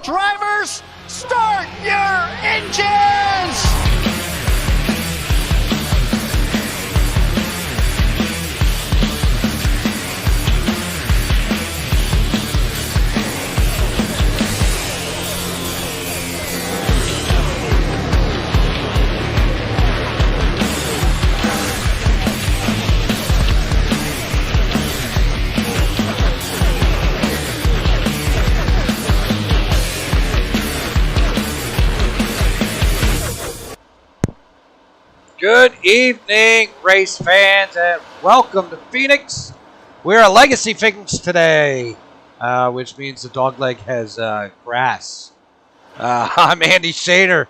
Drivers, start your engines! Good evening, race fans, and welcome to Phoenix. We're at Legacy Phoenix today, which means the dogleg has grass. I'm Andy Shader,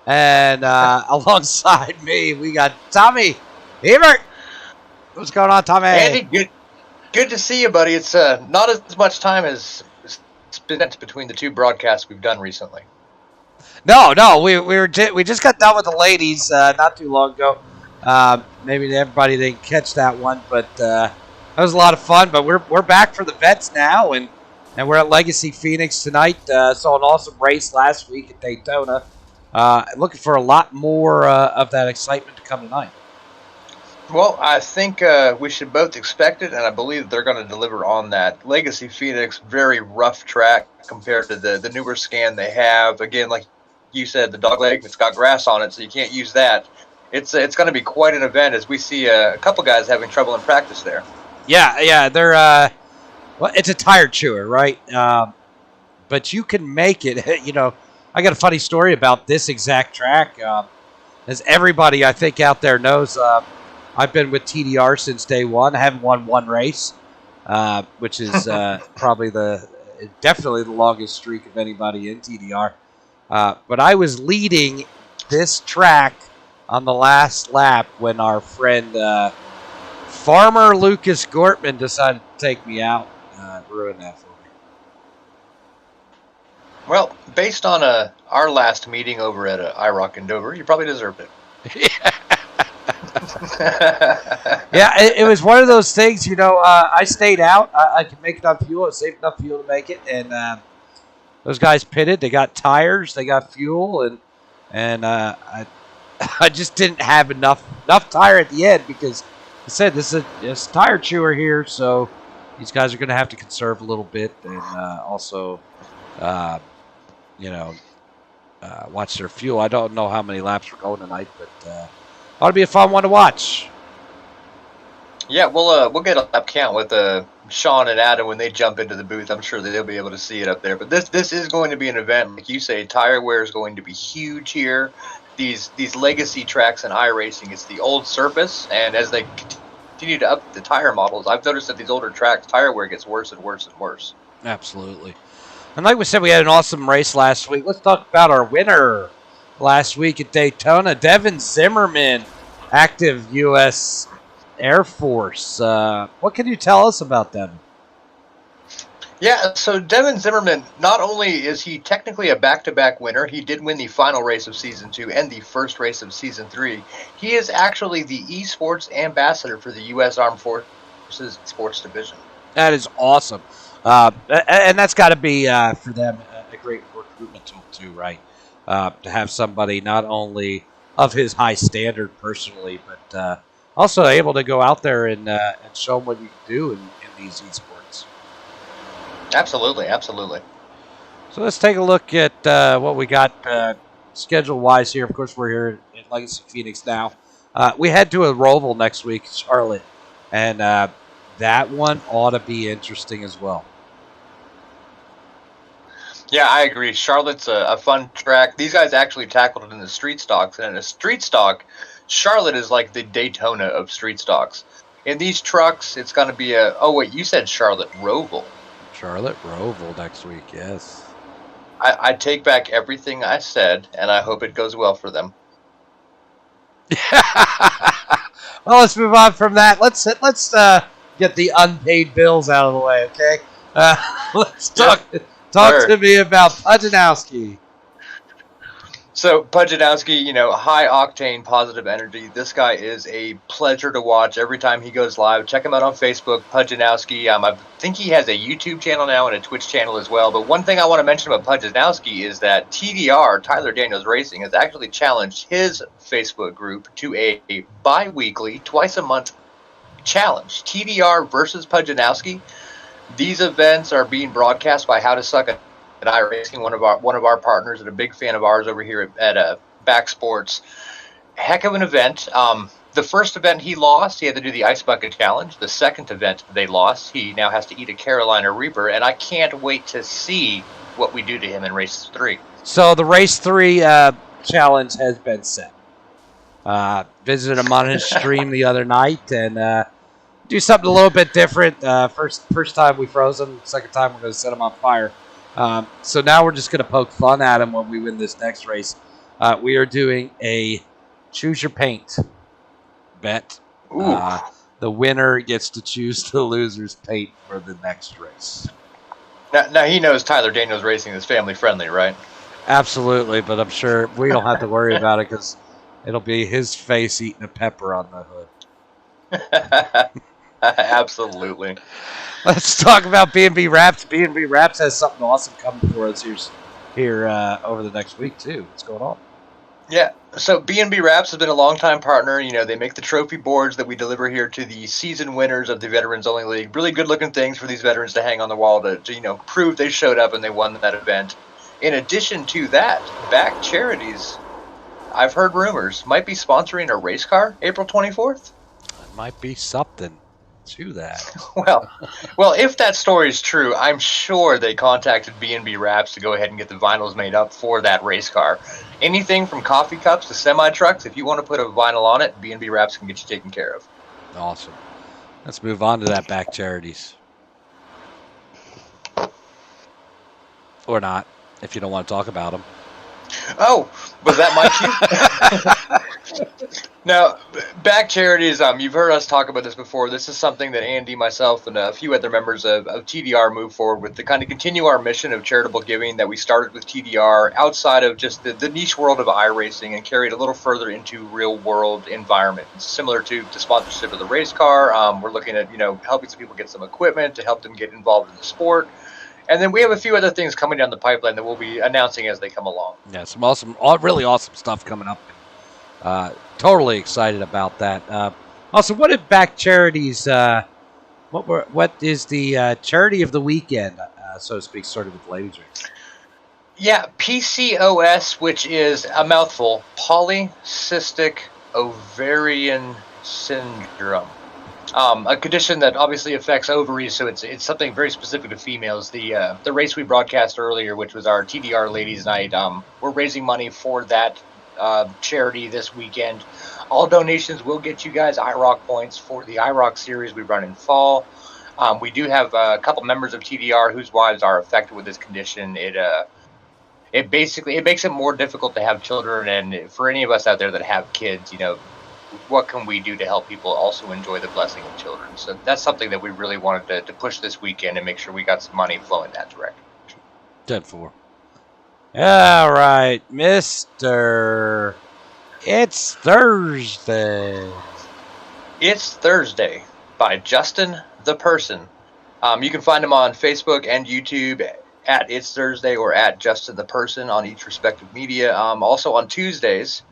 and alongside me, we got Tommy Ebert. What's going on, Tommy? Andy, good to see you, buddy. It's not as much time as spent between the two broadcasts we've done recently. No, we just got done with the ladies not too long ago. Maybe everybody didn't catch that one, but that was a lot of fun. But we're back for the vets now, and we're at Legacy Phoenix tonight. Saw an awesome race last week at Daytona. Looking for a lot more of that excitement to come tonight. Well, I think we should both expect it, and I believe they're going to deliver on that. Legacy Phoenix, very rough track compared to the newer scan they have. Again, like you said, the dogleg, it's got grass on it, so you can't use that. It's going to be quite an event as we see a couple guys having trouble in practice there. Yeah, they're well, it's a tire chewer, right? But you can make it. You know, I got a funny story about this exact track. As everybody I think out there knows, I've been with TDR since day one. I haven't won one race, which is probably definitely the longest streak of anybody in TDR. But I was leading this track on the last lap when our friend Farmer Lucas Gortman decided to take me out. Ruined that for me. Well, based on our last meeting over at IROC in Dover, you probably deserved it. Yeah, it was one of those things, you know, I stayed out. I could make enough fuel. I saved enough fuel to make it, and those guys pitted. They got tires. They got fuel, and I just didn't have enough tire at the end because I said this is a tire chewer here, so these guys are going to have to conserve a little bit and also, watch their fuel. I don't know how many laps we're going tonight, but ought to be a fun one to watch. Yeah, we'll get a lap count with Sean and Adam when they jump into the booth. I'm sure that they'll be able to see it up there. But this is going to be an event, like you say. Tire wear is going to be huge here. These legacy tracks in iRacing, it's the old surface, and as they continue to up the tire models, I've noticed that these older tracks, tire wear gets worse and worse and worse. Absolutely. And like we said, we had an awesome race last week. Let's talk about our winner last week at Daytona, Devin Zimmerman, active U.S. Air Force. What can you tell us about Devin? Yeah, so Devin Zimmerman, not only is he technically a back-to-back winner, he did win the final race of Season 2 and the first race of Season 3. He is actually the esports ambassador for the U.S. Armed Forces Sports Division. That is awesome. And that's got to be, for them, a great recruitment tool, too, right? To have somebody not only of his high standard personally, but also able to go out there and show them what you can do in these esports. Absolutely, absolutely. So let's take a look at what we got schedule-wise here. Of course, we're here at Legacy Phoenix now. We head to a Roval next week, Charlotte, and that one ought to be interesting as well. Yeah, I agree. Charlotte's a fun track. These guys actually tackled it in the street stocks, and in a street stock, Charlotte is like the Daytona of street stocks. In these trucks, it's going to be you said Charlotte Roval. Charlotte Roval next week, yes. I take back everything I said, and I hope it goes well for them. Well, let's move on from that. Let's get the unpaid bills out of the way, okay? Let's talk to me about Pujanowski. So Pujanowski, high octane, positive energy. This guy is a pleasure to watch every time he goes live. Check him out on Facebook, Pujanowski. I think he has a YouTube channel now and a Twitch channel as well. But one thing I want to mention about Pujanowski is that TDR, Tyler Daniels Racing, has actually challenged his Facebook group to a bi-weekly, twice a month challenge. TDR versus Pujanowski. These events are being broadcast by How to Suck at iRacing, one of our partners and a big fan of ours over here at Back Sports. Heck of an event. The first event he lost, he had to do the Ice Bucket Challenge. The second event they lost, he now has to eat a Carolina Reaper, and I can't wait to see what we do to him in Race 3. So the Race 3 challenge has been set. Visited him on his stream the other night and do something a little bit different. First time we froze him. Second time we're going to set him on fire. So now we're just going to poke fun at him when we win this next race. We are doing a choose your paint bet. The winner gets to choose the loser's paint for the next race. Now he knows Tyler Daniels Racing is family friendly, right? Absolutely, but I'm sure we don't have to worry about it because it'll be his face eating a pepper on the hood. Absolutely. Let's talk about B&B Wraps. B&B Wraps has something awesome coming for us here over the next week, too. What's going on? Yeah, so B&B Wraps has been a longtime partner. They make the trophy boards that we deliver here to the season winners of the Veterans Only League. Really good-looking things for these veterans to hang on the wall to prove they showed up and they won that event. In addition to that, Back Charities, I've heard rumors, might be sponsoring a race car April 24th. It might be something to that. Well, if that story is true, I'm sure they contacted B&B Wraps to go ahead and get the vinyls made up for that race car. Anything from coffee cups to semi-trucks, if you want to put a vinyl on it, B&B Wraps can get you taken care of. Awesome. Let's move on to that Back Charities. Or not, if you don't want to talk about them. Oh, was that my cue? Now, Back Charities, you've heard us talk about this before. This is something that Andy, myself, and a few other members of TDR move forward with to kind of continue our mission of charitable giving that we started with TDR outside of just the niche world of iRacing and carried a little further into real-world environments. Similar to sponsorship of the race car, we're looking at, helping some people get some equipment to help them get involved in the sport. And then we have a few other things coming down the pipeline that we'll be announcing as they come along. Yeah, some awesome, really awesome stuff coming up. Totally excited about that. Also, what did Back Charities? What is the charity of the weekend, so to speak, sort of with ladies' race? Yeah, PCOS, which is a mouthful, polycystic ovarian syndrome. A condition that obviously affects ovaries, so it's something very specific to females. The race we broadcast earlier, which was our TDR Ladies Night, we're raising money for that charity this weekend. All donations will get you guys IROC points for the IROC series we run in fall. We do have a couple members of TDR whose wives are affected with this condition. It makes it more difficult to have children, and for any of us out there that have kids, what can we do to help people also enjoy the blessing of children? So that's something that we really wanted to push this weekend and make sure we got some money flowing that direction. 10-4. All right, Mr. It's Thursday. It's Thursday by Justin the Person. You can find him on Facebook and YouTube at It's Thursday or at Justin the Person on each respective media. Also on Tuesdays,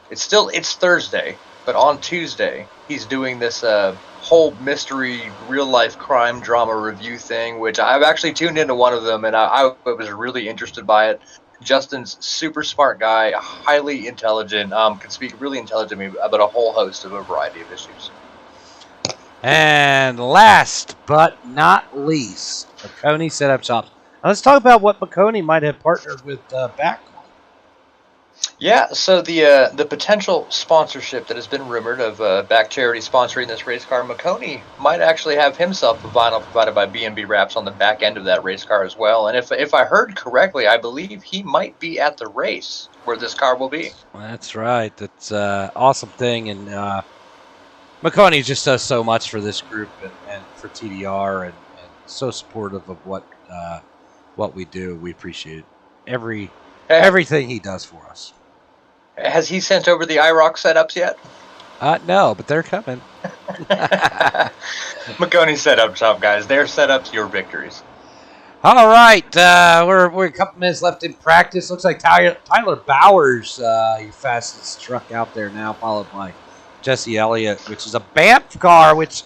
it's Thursday. But on Tuesday, he's doing this whole mystery, real-life crime drama review thing, which I've actually tuned into one of them, and I was really interested by it. Justin's super smart guy, highly intelligent, can speak really intelligently about a whole host of a variety of issues. And last but not least, McConey Set Up Shops. Now let's talk about what McConey might have partnered with Back. Yeah, so the potential sponsorship that has been rumored of Back Charity sponsoring this race car, McConey might actually have himself a vinyl provided by B&B Wraps on the back end of that race car as well. And if I heard correctly, I believe he might be at the race where this car will be. That's right. That's an awesome thing. And McConey just does so much for this group and for TDR and so supportive of what we do. We appreciate it. Everything he does for us. Has he sent over the IROC setups yet? No, but they're coming. McConey setup top, guys. Their setups, your victories. All right, we're a couple minutes left in practice. Looks like Tyler Bowers, your fastest truck out there now, followed by Jesse Elliott, which is a Banff car, which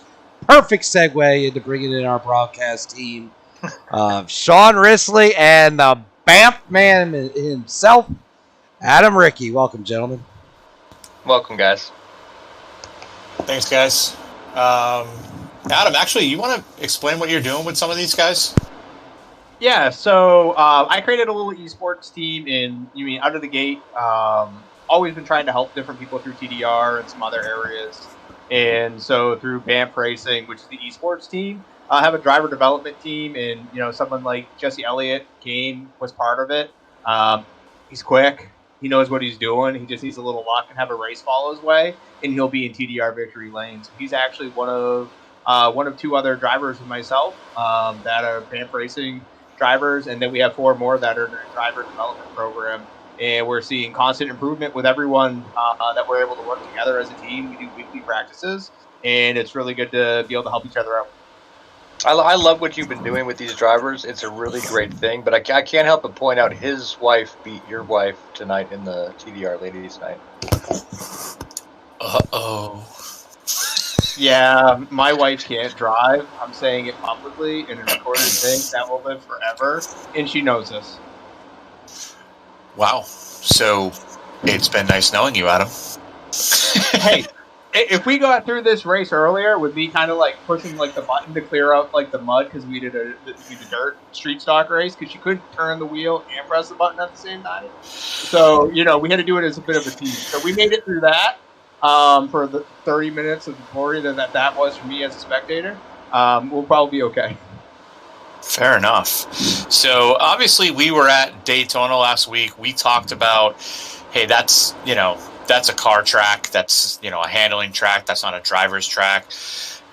perfect segue into bringing in our broadcast team. Sean Risley and the Banff man himself, Adam Rickey. Welcome, gentlemen. Welcome, guys. Thanks, guys. Adam, actually, you want to explain what you're doing with some of these guys? Yeah, so I created a little esports team out of the gate. Always been trying to help different people through TDR and some other areas. And so through Banff Racing, which is the esports team, I have a driver development team, and someone like Jesse Elliott was part of it. He's quick. He knows what he's doing. He just needs a little luck and have a race fall his way, and he'll be in TDR victory lanes. He's actually one of two other drivers with myself that are Banff Racing drivers, and then we have 4 more that are in a driver development program, and we're seeing constant improvement with everyone that we're able to work together as a team. We do weekly practices, and it's really good to be able to help each other out. I love what you've been doing with these drivers. It's a really great thing, but I can't help but point out his wife beat your wife tonight in the TDR Ladies Night. Uh-oh. Yeah, my wife can't drive. I'm saying it publicly in a recorded thing. That will live forever, and she knows this. Wow. So it's been nice knowing you, Adam. Hey, if we got through this race earlier with me kind of like pushing like the button to clear out like the mud because we did a dirt street stock race because you couldn't turn the wheel and press the button at the same time. So, we had to do it as a bit of a team. So we made it through that. For the 30 minutes of the glory that was for me as a spectator, we'll probably be okay. Fair enough. So obviously we were at Daytona last week. We talked about, hey, that's a car track. That's, a handling track. That's not a driver's track.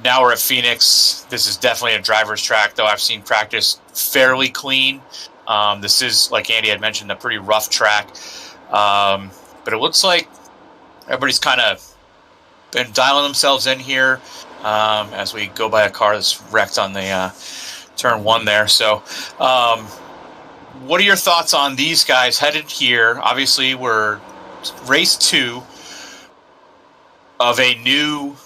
Now we're at Phoenix. This is definitely a driver's track, though I've seen practice fairly clean. This is, like Andy had mentioned, a pretty rough track. But it looks like everybody's kind of been dialing themselves in here as we go by a car that's wrecked on the turn 1 there. So what are your thoughts on these guys headed here? Obviously, we're race 2 of a new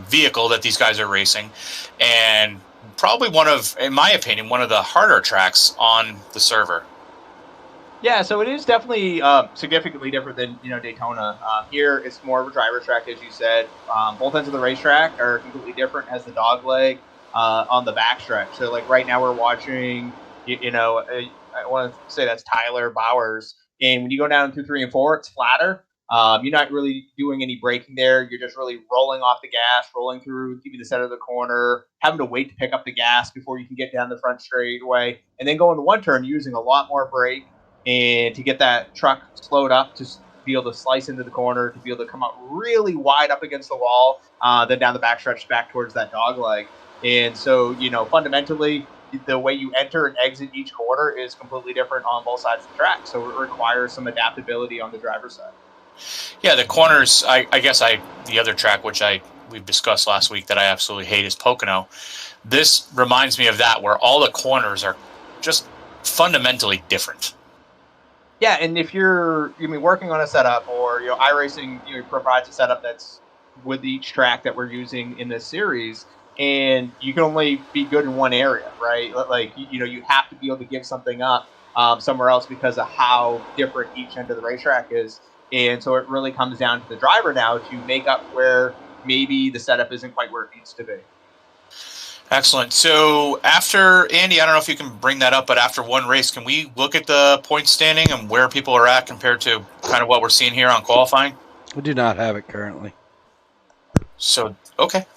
vehicle that these guys are racing, and probably in my opinion, one of the harder tracks on the server. Yeah, so it is definitely significantly different than Daytona. Here, it's more of a driver's track, as you said. Both ends of the racetrack are completely different. Has the dog leg on the backstretch. So, like right now, we're watching. I want to say that's Tyler Bowers. And when you go down 2, 3, and 4, it's flatter. You're not really doing any braking there. You're just really rolling off the gas, rolling through, keeping the center of the corner, having to wait to pick up the gas before you can get down the front straightaway, and then go into one turn using a lot more brake. And to get that truck slowed up to be able to slice into the corner, to be able to come out really wide up against the wall, then down the backstretch back towards that dog leg. And so, fundamentally, the way you enter and exit each corner is completely different on both sides of the track. So it requires some adaptability on the driver's side. Yeah, the corners, I guess the other track, which we've discussed last week that I absolutely hate, is Pocono. This reminds me of that, where all the corners are just fundamentally different. Yeah, and if you're working on a setup, or iRacing provides a setup that's with each track that we're using in this series, and you can only be good in one area, right? Like you have to be able to give something up somewhere else because of how different each end of the racetrack is, and so it really comes down to the driver now to make up where maybe the setup isn't quite where it needs to be. Excellent. So after, Andy, I don't know if you can bring that up, but after one race, can we look at the point standing and where people are at compared to kind of what we're seeing here on qualifying? We do not have it currently. So, okay.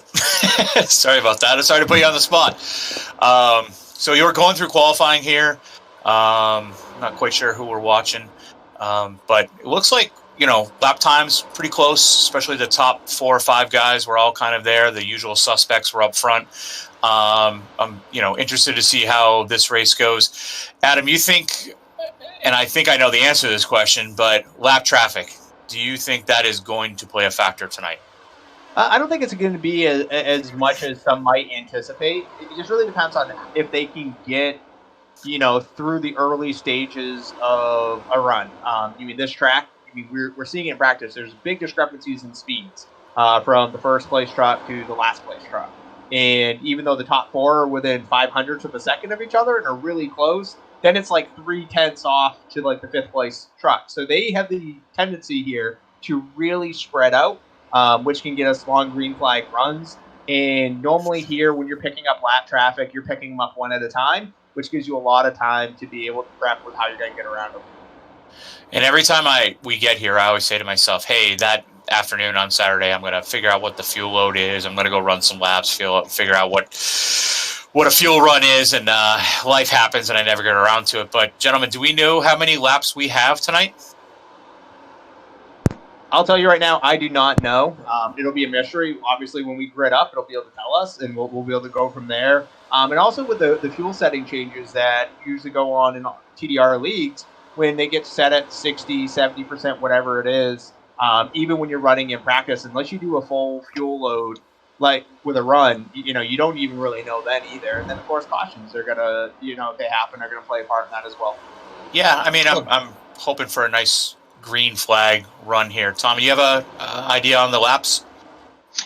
Sorry about that. I'm sorry to put you on the spot. So you were going through qualifying here. Not quite sure who we're watching. But it looks like, lap times pretty close, especially the top 4 or 5 guys were all kind of there. The usual suspects were up front. I'm, interested to see how this race goes. Adam, you think, and I think I know the answer to this question, but lap traffic, do you think that is going to play a factor tonight? I don't think it's going to be as much as some might anticipate. It just really depends on if they can get, through the early stages of a run. You mean this track? I mean, we're seeing it in practice. There's big discrepancies in speeds from the first place truck to the last place truck. And even though the top four are within 500ths of a second of each other and are really close, then it's like 3/10 off to like the fifth place truck. So they have the tendency here to really spread out, which can get us long green flag runs. And normally here, when you're picking up lap traffic, you're picking them up one at a time, which gives you a lot of time to be able to prep with how you're going to get around them. And every time we get here, I always say to myself, hey, that afternoon on Saturday, I'm going to figure out what the fuel load is. I'm going to go run some laps, figure out what a fuel run is, and life happens, and I never get around to it. But, gentlemen, do we know how many laps we have tonight? I'll tell you right now, I do not know. It'll be a mystery. Obviously, when we grid up, it'll be able to tell us, and we'll be able to go from there. And also with the fuel setting changes that usually go on in TDR leagues, when they get set at 60, 70%, whatever it is, even when you're running in practice, unless you do a full fuel load, like with a run, you don't even really know then either. And then, of course, cautions are going to, if they happen, are going to play a part in that as well. Yeah, I mean, I'm hoping for a nice green flag run here. Tommy, you have a idea on the laps?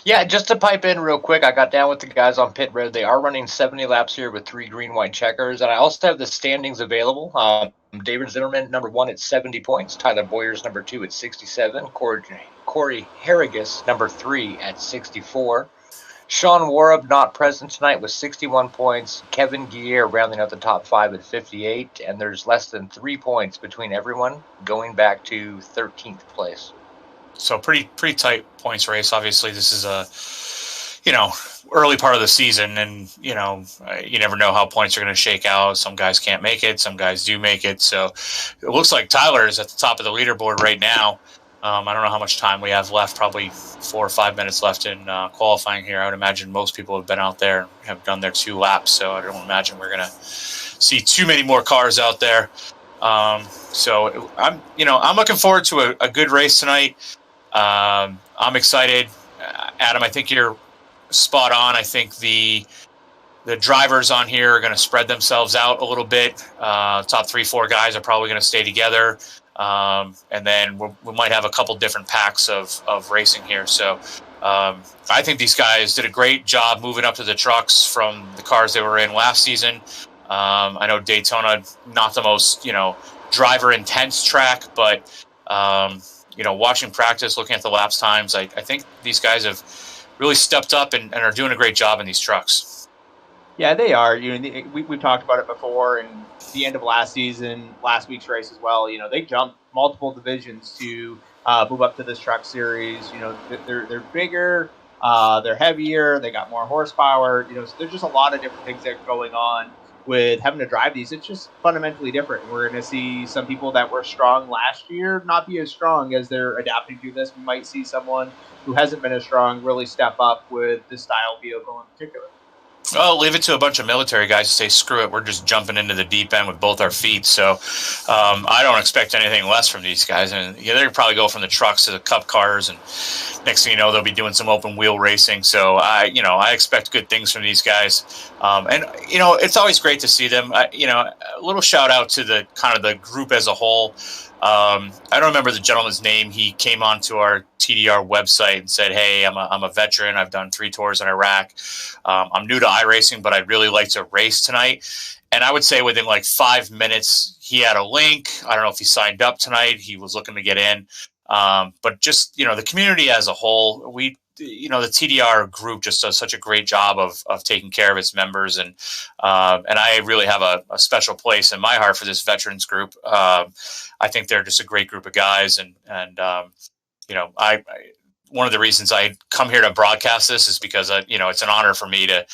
Yeah, just to pipe in real quick, I got down with the guys on pit road. They are running 70 laps here with 3 green-white checkers, and I also have the standings available. David Zimmerman, number 1 at 70 points. Tyler Boyers, number 2 at 67. Corey Harrigus, number 3 at 64. Sean Warab not present tonight with 61 points. Kevin Guillier rounding out the top 5 at 58, and there's less than 3 points between everyone, going back to 13th place. So pretty tight points race. Obviously, this is a early part of the season, and you never know how points are going to shake out. Some guys can't make it, some guys do make it. So it looks like Tyler is at the top of the leaderboard right now. I don't know how much time we have left. Probably 4 or 5 minutes left in qualifying here. I would imagine most people have been out there and have done their 2 laps. So I don't imagine we're going to see too many more cars out there. So I'm looking forward to a good race tonight. I'm excited. Adam, I think you're spot on. I think the drivers on here are going to spread themselves out a little bit. Top 3-4 guys are probably going to stay together. And then we might have a couple different packs of racing here. So I think these guys did a great job moving up to the trucks from the cars they were in last season. I know Daytona, not the most, driver intense track, but watching practice, looking at the laps times, I think these guys have really stepped up and are doing a great job in these trucks. Yeah, they are. We've talked about it before, and the end of last season, last week's race as well. They jumped multiple divisions to move up to this truck series. They're bigger, they're heavier, they got more horsepower. So there's just a lot of different things that are going on with having to drive these. It's just fundamentally different. We're going to see some people that were strong last year not be as strong as they're adapting to this. We might see someone who hasn't been as strong really step up with this style vehicle in particular. Well, leave it to a bunch of military guys to say, screw it, we're just jumping into the deep end with both our feet. So I don't expect anything less from these guys. And they'll probably go from the trucks to the cup cars, and next thing you know, they'll be doing some open wheel racing. So I expect good things from these guys. And it's always great to see them. A little shout out to the kind of the group as a whole. I don't remember the gentleman's name. He came onto our TDR website and said, hey, I'm a veteran. I've done 3 tours in Iraq. I'm new to iRacing, but I'd really like to race tonight. And I would say within like 5 minutes, he had a link. I don't know if he signed up tonight. He was looking to get in. But just, the community as a whole, the TDR group just does such a great job of taking care of its members. And I really have a special place in my heart for this veterans group. I think they're just a great group of guys. And one of the reasons I come here to broadcast this is because, it's an honor for me to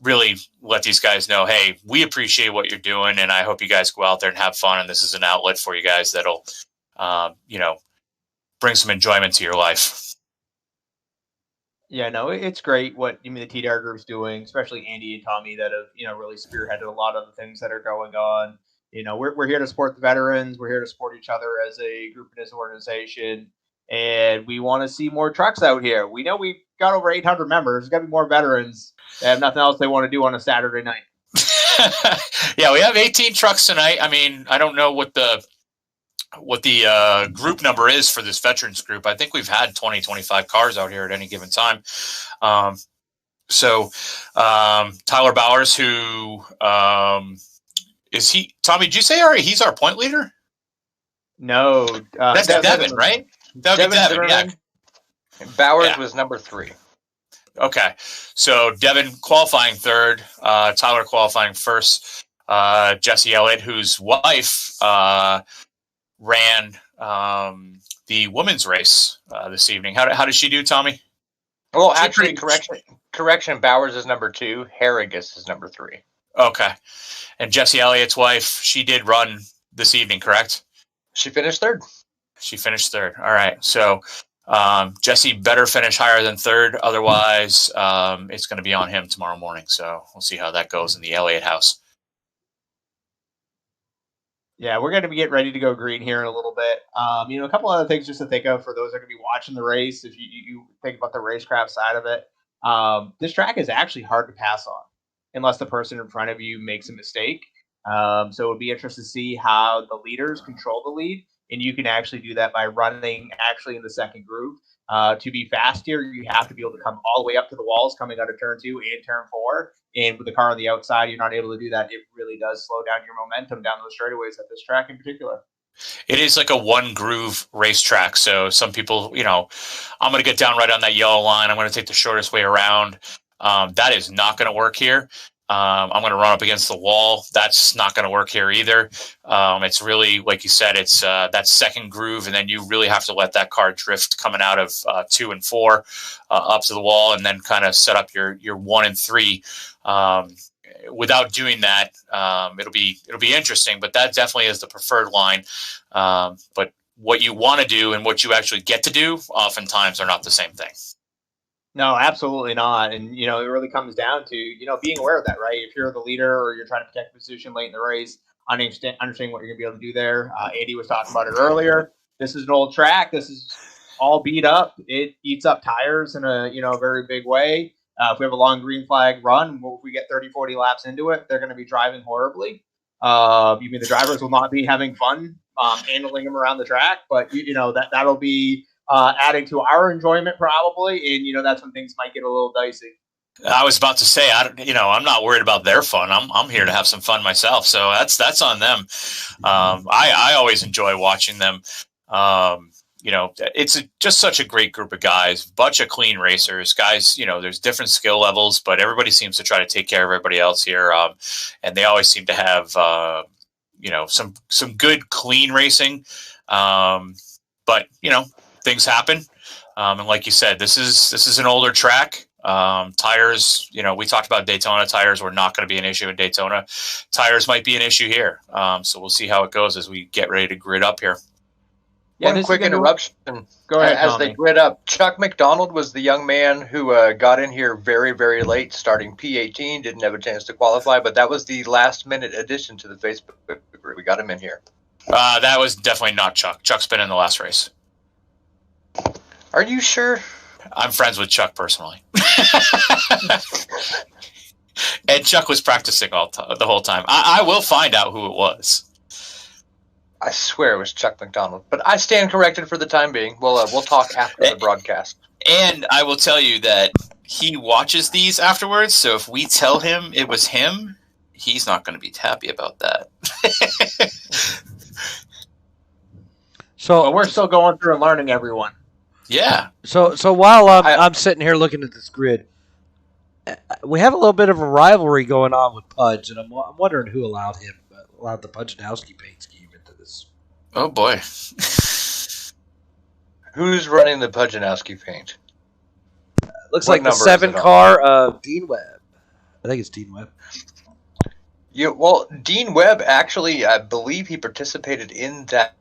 really let these guys know, hey, we appreciate what you're doing. And I hope you guys go out there and have fun. And this is an outlet for you guys that'll, bring some enjoyment to your life. Yeah, no, it's great what the TDR group's doing, especially Andy and Tommy that have, really spearheaded a lot of the things that are going on. we're here to support the veterans. We're here to support each other as a group and as an organization. And we want to see more trucks out here. We know we've got over 800 members. There's got to be more veterans that have nothing else they want to do on a Saturday night. Yeah, we have 18 trucks tonight. I mean, I don't know what the group number is for this veterans group. I think we've had 20, 25 cars out here at any given time. So Tyler Bowers, who is he? Tommy, did you say he's our point leader? No, that's Devin, right? That would be Devin. Yeah. Bowers was number 3. Okay, so Devin qualifying 3rd, Tyler qualifying 1st. Jesse Elliott, whose wife ran the women's race this evening. How did she do, Tommy? Well, actually, correction. Bowers is number 2. Harrigus is number 3. Okay, and Jesse Elliott's wife, she did run this evening, correct? She finished 3rd. She finished 3rd. All right, so Jesse better finish higher than 3rd. Otherwise, it's going to be on him tomorrow morning. So we'll see how that goes in the Elliott house. Yeah, we're going to be getting ready to go green here in a little bit. A couple other things just to think of for those that are going to be watching the race. If you think about the racecraft side of it, this track is actually hard to pass on unless the person in front of you makes a mistake. So it would be interesting to see how the leaders control the lead. And you can actually do that by running actually in the second groove. To be fast here, you have to be able to come all the way up to the walls coming out of turn 2 and turn 4. And with the car on the outside, you're not able to do that. It really does slow down your momentum down those straightaways at this track in particular. It is like a one groove racetrack. So some people, I'm going to get down right on that yellow line. I'm going to take the shortest way around. That is not going to work here. I'm going to run up against the wall. That's not going to work here either. It's really, like you said, it's that second groove, and then you really have to let that car drift coming out of 2 and 4 up to the wall, and then kind of set up your 1 and 3. Without doing that, it'll be interesting. But that definitely is the preferred line. But what you want to do and what you actually get to do, oftentimes, are not the same thing. No, absolutely not. And, it really comes down to, being aware of that, right? If you're the leader or you're trying to protect position late in the race, understanding what you're going to be able to do there. Andy was talking about it earlier. This is an old track. This is all beat up. It eats up tires in a, very big way. If we have a long green flag run, if we get 30, 40 laps into it, they're going to be driving horribly. The drivers will not be having fun handling them around the track, but, that'll be adding to our enjoyment probably, and that's when things might get a little dicey. I was about to say, I'm not worried about their fun. I'm here to have some fun myself, so that's on them. I always enjoy watching them. It's just such a great group of guys, bunch of clean racers, guys. There's different skill levels, but everybody seems to try to take care of everybody else here, and they always seem to have some good clean racing. But things happen. And like you said, this is an older track. Tires, we talked about Daytona. Tires were not going to be an issue in Daytona. Tires might be an issue here. So we'll see how it goes as we get ready to grid up here. Yeah, one quick interruption. Go ahead, as Tommy. they grid up, Chuck McDonald was the young man who got in here very, very late, starting P18, didn't have a chance to qualify, but that was the last-minute addition to the Facebook group. We got him in here. That was definitely not Chuck. Chuck's been in the last race. Are you sure? I'm friends with Chuck personally. And Chuck was practicing the whole time. I will find out who it was. I swear it was Chuck McDonald, but I stand corrected for the time being. We'll talk after the broadcast. And I will tell you that he watches these afterwards, so if we tell him it was him, he's not going to be happy about that. So we're still going through and learning, everyone. Yeah. So while I'm sitting here looking at this grid, we have a little bit of a rivalry going on with Pudge, and I'm wondering who allowed the Pudgeowski paint scheme into this. Oh boy. Who's running the Pudgeowski paint? Looks like the 7 car of Dean Webb. I think it's Dean Webb. Yeah, well, Dean Webb actually, I believe he participated in that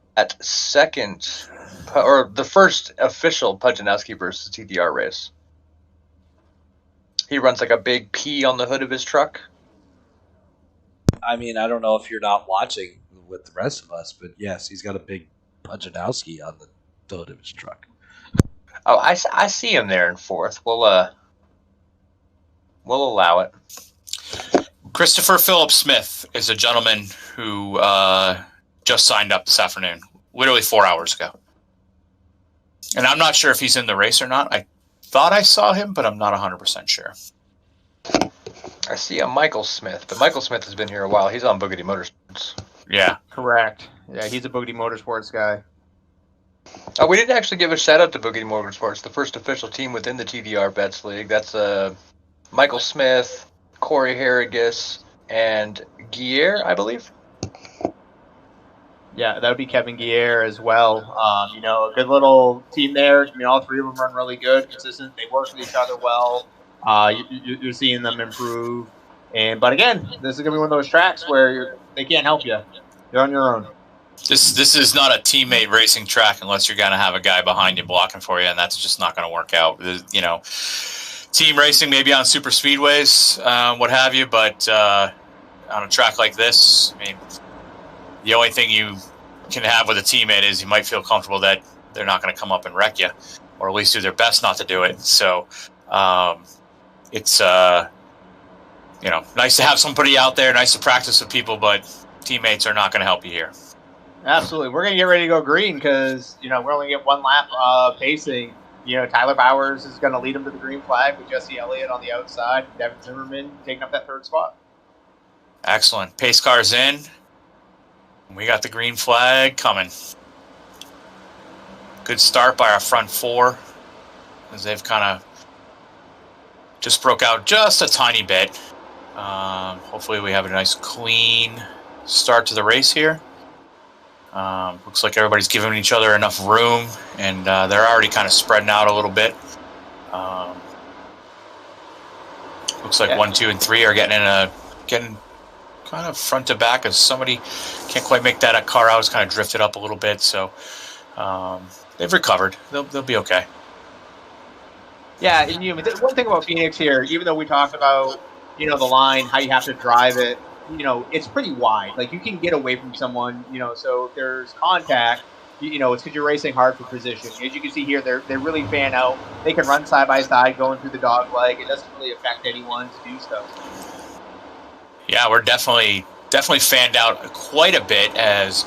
second, or the first official Pudgeowski versus TDR race. He runs like a big P on the hood of his truck. I mean, I don't know if you're not watching with the rest of us. But yes, he's got a big Pujanowski on the hood of his truck. Oh, I see him there in fourth. We'll allow it. Christopher Philip Smith is a gentleman who just signed up this afternoon, literally 4 hours ago. And I'm not sure if he's in the race or not. I thought I saw him, but I'm not 100% sure. I see a Michael Smith, but Michael Smith has been here a while. He's on Boogity Motorsports. Yeah. Correct. Yeah, he's a Boogity Motorsports guy. Oh, we didn't actually give a shout out to Boogity Motorsports, the first official team within the TDR Bets League. That's Michael Smith, Corey Harrigus, and Guier, I believe. Yeah, that would be Kevin Guier as well. A good little team there. I mean, all three of them run really good, consistent. They work with each other well. You're seeing them improve. But again, this is going to be one of those tracks where they can't help you. You're on your own. This is not a teammate racing track unless you're going to have a guy behind you blocking for you, and that's just not going to work out. Team racing maybe on super speedways, what have you, but on a track like this, I mean, the only thing you can have with a teammate is you might feel comfortable that they're not going to come up and wreck you, or at least do their best not to do it. So it's nice to have somebody out there, nice to practice with people, but teammates are not going to help you here. Absolutely. We're going to get ready to go green because, we're only get one lap pacing. Tyler Bowers is going to lead him to the green flag with Jesse Elliott on the outside. Devin Zimmerman taking up that third spot. Excellent. Pace car's in. We got the green flag coming. Good start by our front four as they've kind of just broke out just a tiny bit. Hopefully we have a nice clean start to the race here. Looks like everybody's giving each other enough room, and they're already kind of spreading out a little bit. Looks like 1, 2, and 3 are getting kind of front to back as somebody can't quite make that car out. It's kind of drifted up a little bit, so they've recovered. They'll be okay. Yeah, and one thing about Phoenix here, even though we talked about the line, how you have to drive it, it's pretty wide. Like, you can get away from someone, so if there's contact, it's because you're racing hard for position. As you can see here, they're really fan out. They can run side by side going through the dog leg. It doesn't really affect anyone to do stuff. Yeah, we're definitely fanned out quite a bit as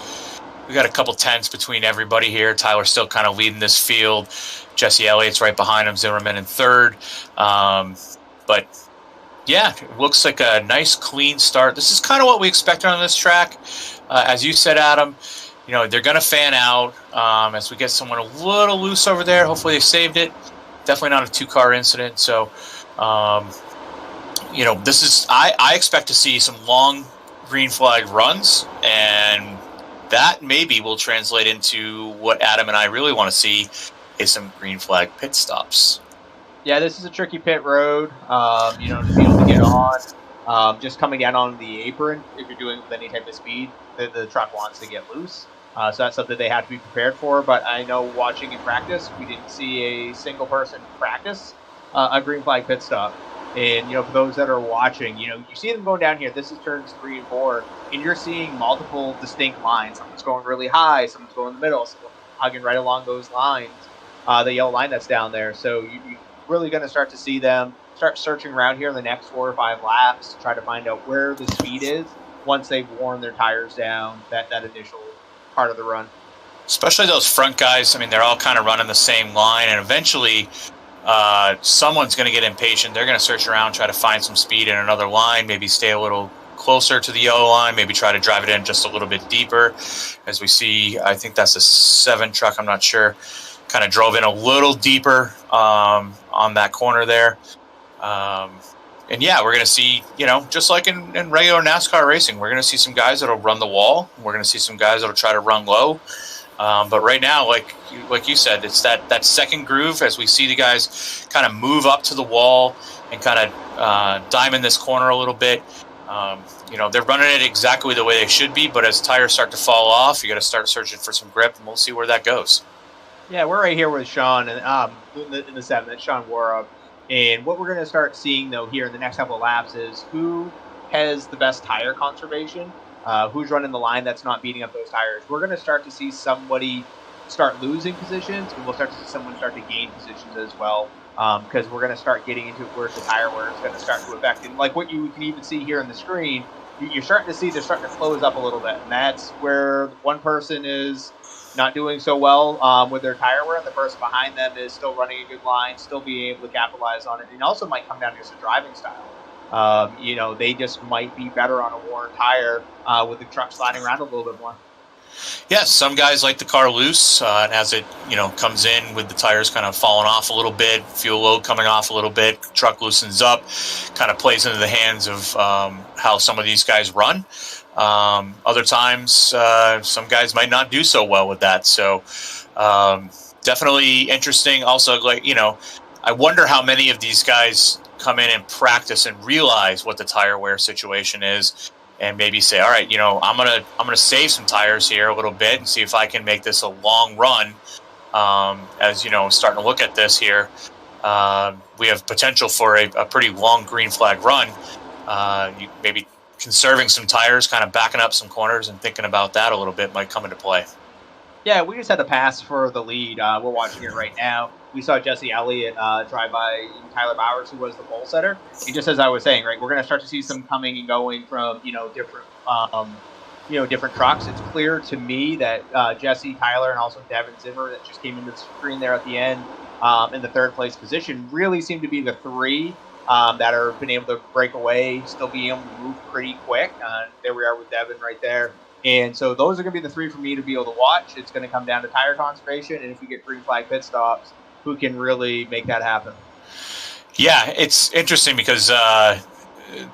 we got a couple tenths between everybody here. Tyler's still kind of leading this field. Jesse Elliott's right behind him, Zimmerman in third. But yeah, it looks like a nice, clean start. This is kind of what we expected on this track. As you said, Adam, they're going to fan out as we get someone a little loose over there. Hopefully they saved it. Definitely not a two-car incident. So, this is I expect to see some long green flag runs, and that maybe will translate into what Adam and I really want to see is some green flag pit stops. Yeah, this is a tricky pit road, to be able to get on. Just coming out on the apron, if you're doing with any type of speed, the truck wants to get loose. So that's something they have to be prepared for. But I know watching in practice, we didn't see a single person practice a green flag pit stop. And, for those that are watching, you see them going down here. This is turns 3 and 4, and you're seeing multiple distinct lines. Someone's going really high, someone's going in the middle, someone's hugging right along those lines, the yellow line that's down there. So you're really going to start to see them start searching around here in the next 4 or 5 laps to try to find out where the speed is once they've worn their tires down that initial part of the run. Especially those front guys. I mean, they're all kind of running the same line, and eventually someone's going to get impatient. They're going to search around, try to find some speed in another line, maybe stay a little closer to the yellow line, maybe try to drive it in just a little bit deeper. As we see, I think that's a 7 truck, I'm not sure, kind of drove in a little deeper on that corner there. And yeah, we're going to see, just like in regular NASCAR racing, we're going to see some guys that'll run the wall. We're going to see some guys that'll try to run low. But right now, like you said, it's that second groove as we see the guys kind of move up to the wall and kind of diamond this corner a little bit. They're running it exactly the way they should be, but as tires start to fall off, you got to start searching for some grip, and we'll see where that goes. Yeah, we're right here with Sean and in the 7. That's Sean Warup. And what we're going to start seeing, though, here in the next couple of laps is who has the best tire conservation. who's running the line that's not beating up those tires. We're going to start to see somebody start losing positions, and we'll start to see someone start to gain positions as well, because we're going to start getting into where the tire wear is going to start to affect. And like what you can even see here on the screen, you're starting to see they're starting to close up a little bit, and that's where one person is not doing so well with their tire wear, and the person behind them is still running a good line, still being able to capitalize on it. And it also might come down to just a driving style. They just might be better on a worn tire with the truck sliding around a little bit more. Yeah, some guys like the car loose, and as it comes in with the tires kind of falling off a little bit, fuel load coming off a little bit, truck loosens up, kind of plays into the hands of how some of these guys run. Other times, some guys might not do so well with that. So definitely interesting. Also, I wonder how many of these guys come in and practice and realize what the tire wear situation is, and maybe say, all right, I'm gonna save some tires here a little bit and see if I can make this a long run. As starting to look at this here, we have potential for a pretty long green flag run. Maybe conserving some tires, kind of backing up some corners, and thinking about that a little bit might come into play. Yeah, we just had a pass for the lead. We're watching it right now. We saw Jesse Elliott drive by Tyler Bowers, who was the pole setter. And just as I was saying, right, we're going to start to see some coming and going from different trucks. It's clear to me that Jesse, Tyler, and also Devin Zimmer that just came into the screen there at the end in the third place position really seem to be the three that are been able to break away, still being able to move pretty quick. There we are with Devin right there. And so those are going to be the three for me to be able to watch. It's going to come down to tire conservation, and if we get green flag pit stops, who can really make that happen? Yeah, it's interesting because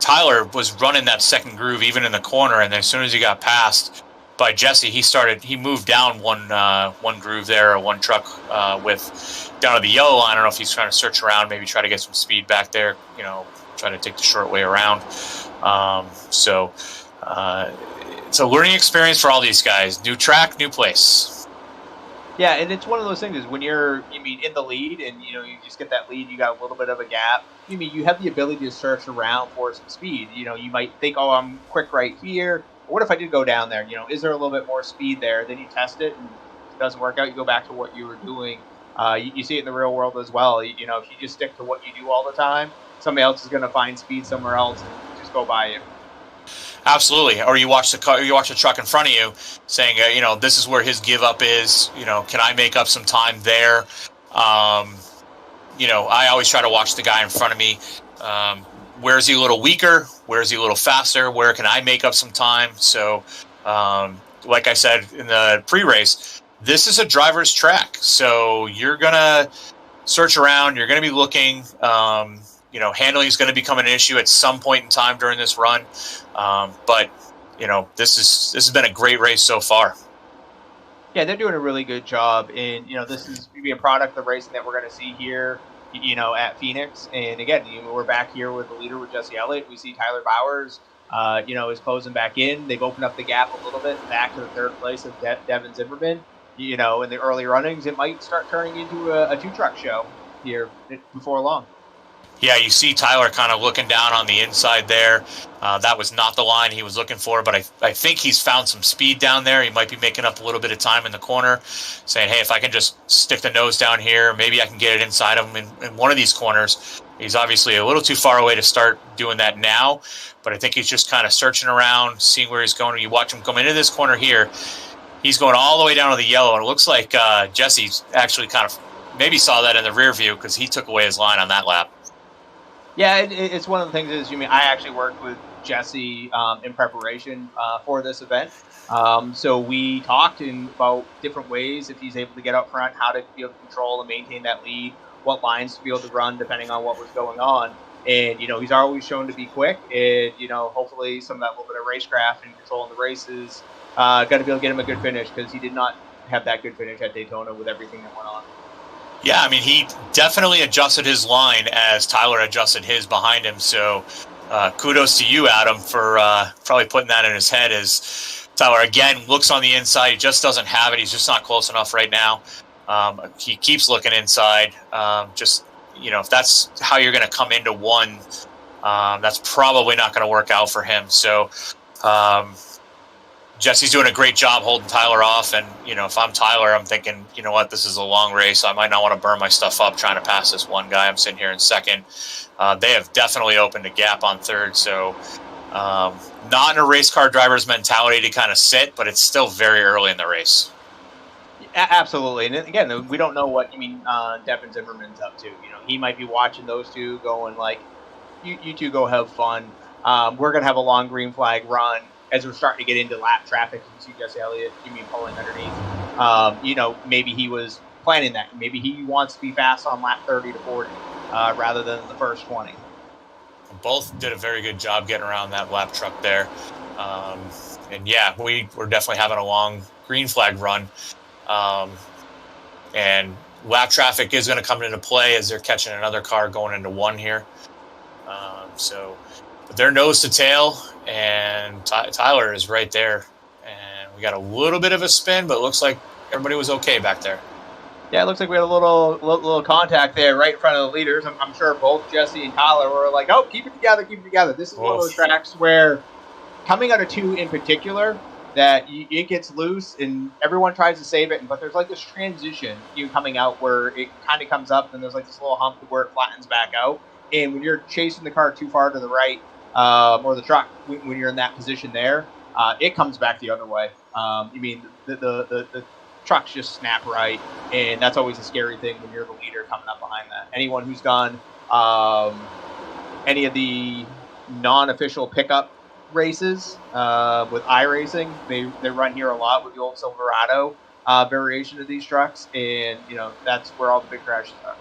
Tyler was running that second groove even in the corner, and then as soon as he got passed by Jesse, he moved down one groove there, or one truck with down to the yellow line. I don't know if he's trying to search around, maybe try to get some speed back there, try to take the short way around. It's a learning experience for all these guys. New track, new place. Yeah, and it's one of those things is when you're in the lead and you just get that lead, you got a little bit of a gap. You have the ability to search around for some speed. You might think, oh, I'm quick right here. What if I did go down there? Is there a little bit more speed there? Then you test it, and if it doesn't work out, you go back to what you were doing. You see it in the real world as well. If you just stick to what you do all the time, somebody else is going to find speed somewhere else and just go by you. Absolutely. Or you watch the truck in front of you, saying, this is where his give up is. Can I make up some time there? I always try to watch the guy in front of me. Where is he a little weaker? Where is he a little faster? Where can I make up some time? So, like I said in the pre-race, this is a driver's track. So you're gonna search around. You're gonna be looking. Handling is going to become an issue at some point in time during this run. But this has been a great race so far. Yeah, they're doing a really good job. And, this is maybe a product of racing that we're going to see here, at Phoenix. And again, we're back here with the leader with Jesse Elliott. We see Tyler Bowers, is closing back in. They've opened up the gap a little bit back to the third place of Devin Zimmerman. In the early runnings, it might start turning into a two-truck show here before long. Yeah, you see Tyler kind of looking down on the inside there. That was not the line he was looking for, but I think he's found some speed down there. He might be making up a little bit of time in the corner, saying, hey, if I can just stick the nose down here, maybe I can get it inside him in one of these corners. He's obviously a little too far away to start doing that now, but I think he's just kind of searching around, seeing where he's going. You watch him come into this corner here. He's going all the way down to the yellow, and it looks like Jesse's actually kind of maybe saw that in the rear view because he took away his line on that lap. Yeah, it's one of the things is, I actually worked with Jesse in preparation for this event. So we talked about different ways if he's able to get up front, how to be able to control and maintain that lead, what lines to be able to run depending on what was going on. And, he's always shown to be quick. And, hopefully some of that little bit of racecraft and control in the races going to be able to get him a good finish because he did not have that good finish at Daytona with everything that went on. Yeah, he definitely adjusted his line as Tyler adjusted his behind him. So kudos to you, Adam, for probably putting that in his head as Tyler, again, looks on the inside. He just doesn't have it. He's just not close enough right now. He keeps looking inside. If that's how you're going to come into one, that's probably not going to work out for him. So, Jesse's doing a great job holding Tyler off. And, if I'm Tyler, I'm thinking, you know what, this is a long race. I might not want to burn my stuff up trying to pass this one guy. I'm sitting here in second. They have definitely opened a gap on third. So not in a race car driver's mentality to kind of sit, but it's still very early in the race. Absolutely. And again, we don't know what Devin Zimmerman's up to. He might be watching those two going like, you two go have fun. We're going to have a long green flag run as we're starting to get into lap traffic. You see Jesse Elliott, pulling underneath. Maybe he was planning that. Maybe he wants to be fast on lap 30 to 40 rather than the first 20. Both did a very good job getting around that lap truck there. And yeah, we're definitely having a long green flag run. And lap traffic is going to come into play as they're catching another car going into one here. But they're nose to tail, and Tyler is right there. And we got a little bit of a spin, but it looks like everybody was okay back there. Yeah, it looks like we had a little contact there right in front of the leaders. I'm sure both Jesse and Tyler were like, oh, keep it together. This is one of those tracks where coming out of 2 in particular, that it gets loose and everyone tries to save it, but there's like this transition coming out where it kind of comes up and there's like this little hump where it flattens back out. And when you're chasing the car too far to the right, or the truck, when you're in that position there, it comes back the other way. The trucks just snap right, and that's always a scary thing when you're the leader coming up behind that. Anyone who's done any of the non-official pickup races with iRacing, they run here a lot with the old Silverado variation of these trucks, and that's where all the big crashes are.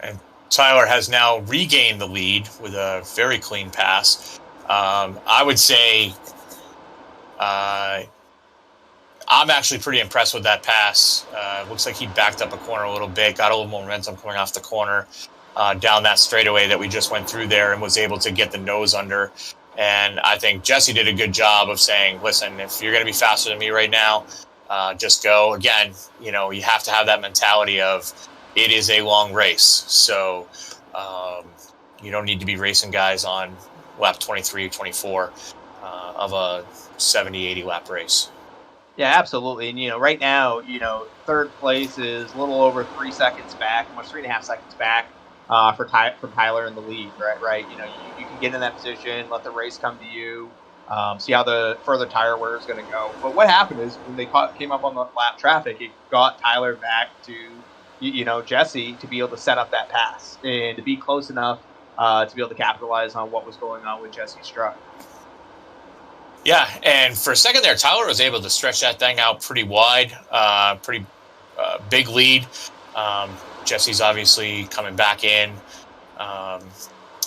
And Tyler has now regained the lead with a very clean pass. I would say I'm actually pretty impressed with that pass. Looks like he backed up a corner a little bit, got a little momentum coming off the corner down that straightaway that we just went through there, and was able to get the nose under. And I think Jesse did a good job of saying, listen, if you're going to be faster than me right now, just go. Again, you have to have that mentality of it is a long race. So you don't need to be racing guys on lap 23, 24 of a 70, 80 lap race. Yeah, absolutely. And, right now, third place is a little over 3 seconds back, almost 3.5 seconds back for Tyler in the lead, right? You can get in that position, let the race come to you, see how the further tire wear is going to go. But what happened is when they came up on the lap traffic, it got Tyler back to, Jesse to be able to set up that pass and to be close enough to be able to capitalize on what was going on with Jesse's truck. Yeah, and for a second there, Tyler was able to stretch that thing out pretty wide, pretty big lead. Jesse's obviously coming back in.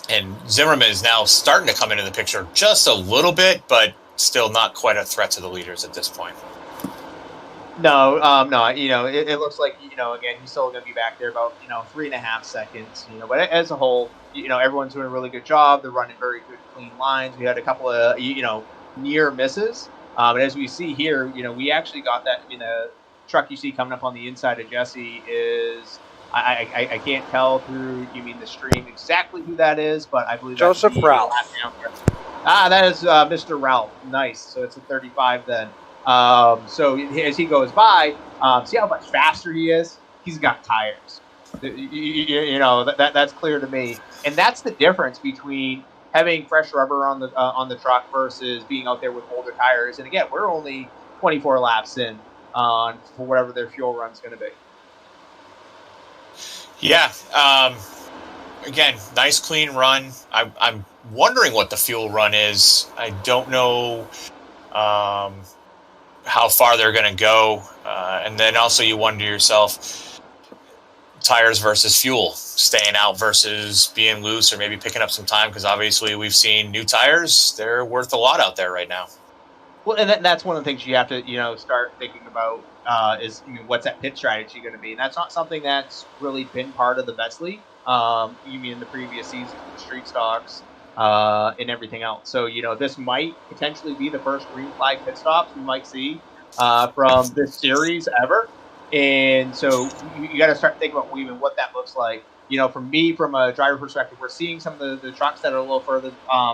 And Zimmerman is now starting to come into the picture just a little bit, but still not quite a threat to the leaders at this point. No. It looks like, again, he's still going to be back there about, 3.5 seconds, but as a whole, everyone's doing a really good job. They're running very good, clean lines. We had a couple of, near misses. But as we see here, we actually got that in a truck you see coming up on the inside of Jesse is, I can't tell through, the stream exactly who that is, but I believe Joseph Ralph. That is Mr. Ralph. Nice. So it's a 35 then. So as he goes by, see how much faster he is? He's got tires. That's clear to me. And that's the difference between having fresh rubber on the truck versus being out there with older tires. And again, we're only 24 laps in for whatever their fuel run's going to be. Yeah. Again, nice clean run. I'm wondering what the fuel run is. I don't know how far they're going to go. And then also you wonder yourself, tires versus fuel, staying out versus being loose or maybe picking up some time, because obviously we've seen new tires. They're worth a lot out there right now. Well, and that's one of the things you have to, start thinking about is what's that pit strategy going to be? And that's not something that's really been part of the Vets League. You mean in the previous season, the street stocks and everything else. So, this might potentially be the first green flag pit stops we might see from this series ever. And so you got to start thinking about what that looks like. From a driver perspective, we're seeing some of the trucks that are a little further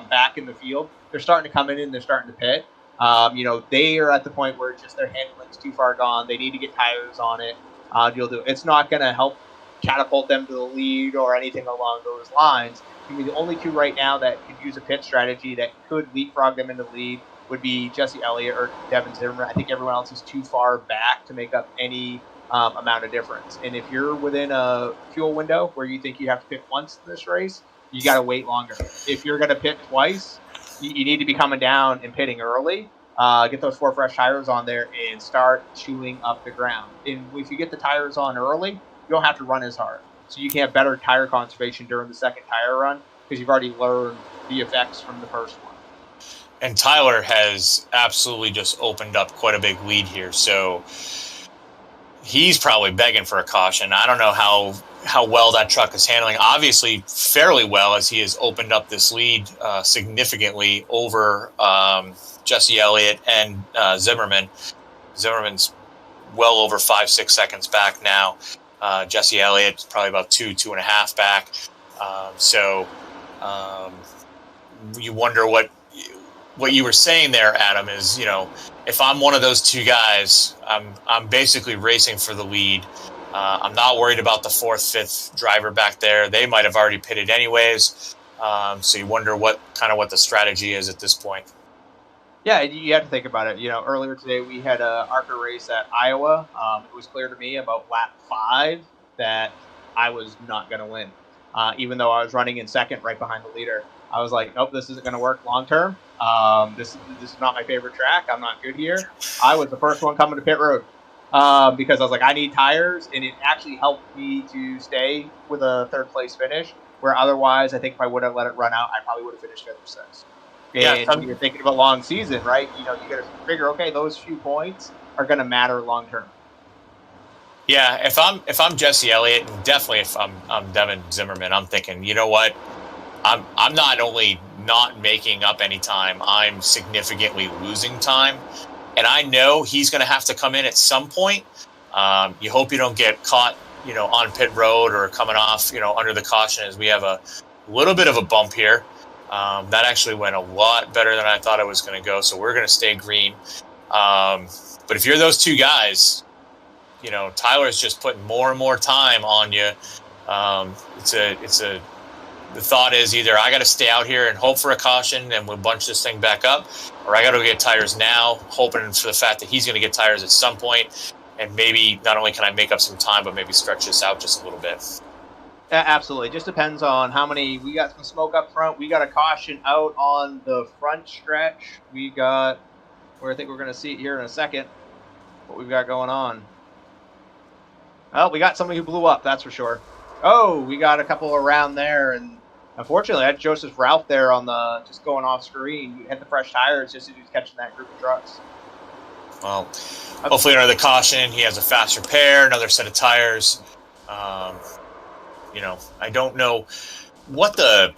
back in the field. They're starting to come in and they're starting to pit. They are at the point where just their handling's too far gone. They need to get tires on it. It's not going to help catapult them to the lead or anything along those lines. I mean, the only two right now that could use a pit strategy that could leapfrog them into the lead would be Jesse Elliott or Devin Zimmerman. I think everyone else is too far back to make up any amount of difference. And if you're within a fuel window where you think you have to pit once in this race, you got to wait longer. If you're going to pit twice, you need to be coming down and pitting early. Get those 4 fresh tires on there and start chewing up the ground. And if you get the tires on early, you don't have to run as hard. So you can have better tire conservation during the second tire run because you've already learned the effects from the first one. And Tyler has absolutely just opened up quite a big lead here. So he's probably begging for a caution. I don't know how well that truck is handling. Obviously, fairly well, as he has opened up this lead significantly over Jesse Elliott and Zimmerman. Zimmerman's well over 5-6 seconds back now. Jesse Elliott's probably about 2.5 back. You wonder what you were saying there, Adam, is, if I'm one of those two guys, I'm basically racing for the lead. I'm not worried about the 4th, 5th driver back there. They might have already pitted anyways. So you wonder what the strategy is at this point. Yeah, you have to think about it. Earlier today we had a ARCA race at Iowa. It was clear to me about lap 5 that I was not going to win, even though I was running in second right behind the leader. I was like, nope, this isn't going to work long term. This is not my favorite track. I'm not good here. I was the first one coming to pit road because I was like, I need tires, and it actually helped me to stay with a 3rd place finish, where otherwise I think if I would have let it run out, I probably would have finished 5th or 6th. And you're thinking of a long season, right? You got to figure, okay, those few points are going to matter long term. Yeah, if I'm Jesse Elliott, and definitely if I'm Devin Zimmerman, I'm thinking, you know what? I'm not only not making up any time, I'm significantly losing time. And I know he's going to have to come in at some point. You hope you don't get caught, on pit road or coming off, under the caution, as we have a little bit of a bump here. That actually went a lot better than I thought it was going to go. So we're going to stay green. But if you're those two guys, Tyler's just putting more and more time on you. The thought is either I got to stay out here and hope for a caution and we'll bunch this thing back up, or I got to go get tires now, hoping for the fact that he's going to get tires at some point, and maybe not only can I make up some time, but maybe stretch this out just a little bit. Absolutely. Just depends on how many. We got some smoke up front. We got a caution out on the front stretch. We got, where I think we're going to see it here in a second, what we've got going on. Well, we got somebody who blew up, that's for sure. Oh, we got a couple around there, and unfortunately, I had Joseph Ralph there on the just going off screen. We had the fresh tires just as he was catching that group of trucks. Well, hopefully under the caution, he has a faster pair, another set of tires. I don't know what the,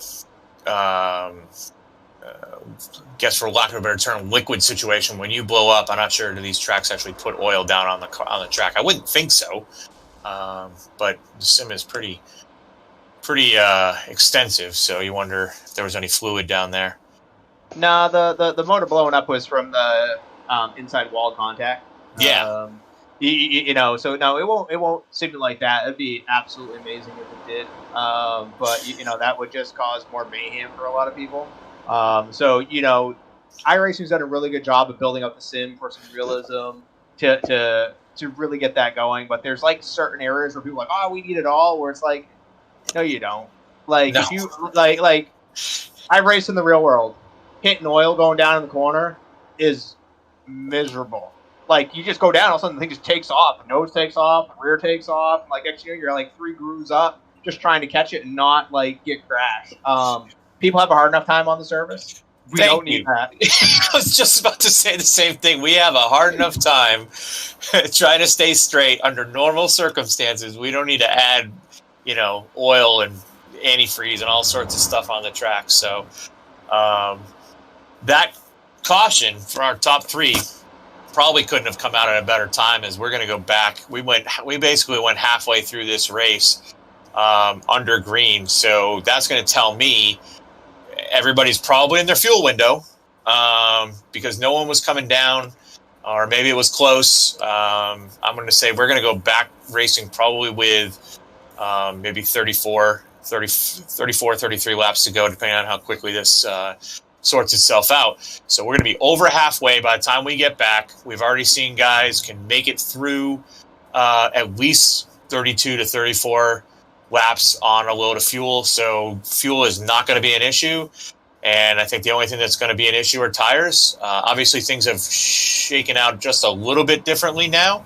guess for lack of a better term, liquid situation. When you blow up, I'm not sure do these tracks actually put oil down on the track. I wouldn't think so, but the sim is pretty extensive. So you wonder if there was any fluid down there. No, the motor blowing up was from the inside wall contact. Yeah. So no, it won't simulate that. It'd be absolutely amazing if it did. But that would just cause more mayhem for a lot of people. iRacing's done a really good job of building up the sim for some realism to really get that going. But there's like certain areas where people are like, oh, we need it all. Where it's like, no, you don't. Like No. if you like I race in the real world. Hitting oil going down in the corner is miserable. Like, you just go down, all of a sudden the thing just takes off. The nose takes off, the rear takes off. Like, actually, you're like 3 grooves up just trying to catch it and not, like, get crashed. People have a hard enough time on the surface. We Thank don't need you. that. I was just about to say the same thing. We have a hard enough time trying to stay straight under normal circumstances. We don't need to add, oil and antifreeze and all sorts of stuff on the track. So that caution for our top 3 probably couldn't have come out at a better time, as we're going to go back. We basically went halfway through this race under green. So that's going to tell me everybody's probably in their fuel window. because no one was coming down, or maybe it was close. I'm going to say we're going to go back racing probably with maybe 34, 33 laps to go, depending on how quickly this sorts itself out. So we're going to be over halfway by the time we get back. We've already seen guys can make it through at least 32 to 34 laps on a load of fuel. So fuel is not going to be an issue. And I think the only thing that's going to be an issue are tires. Obviously, things have shaken out just a little bit differently now.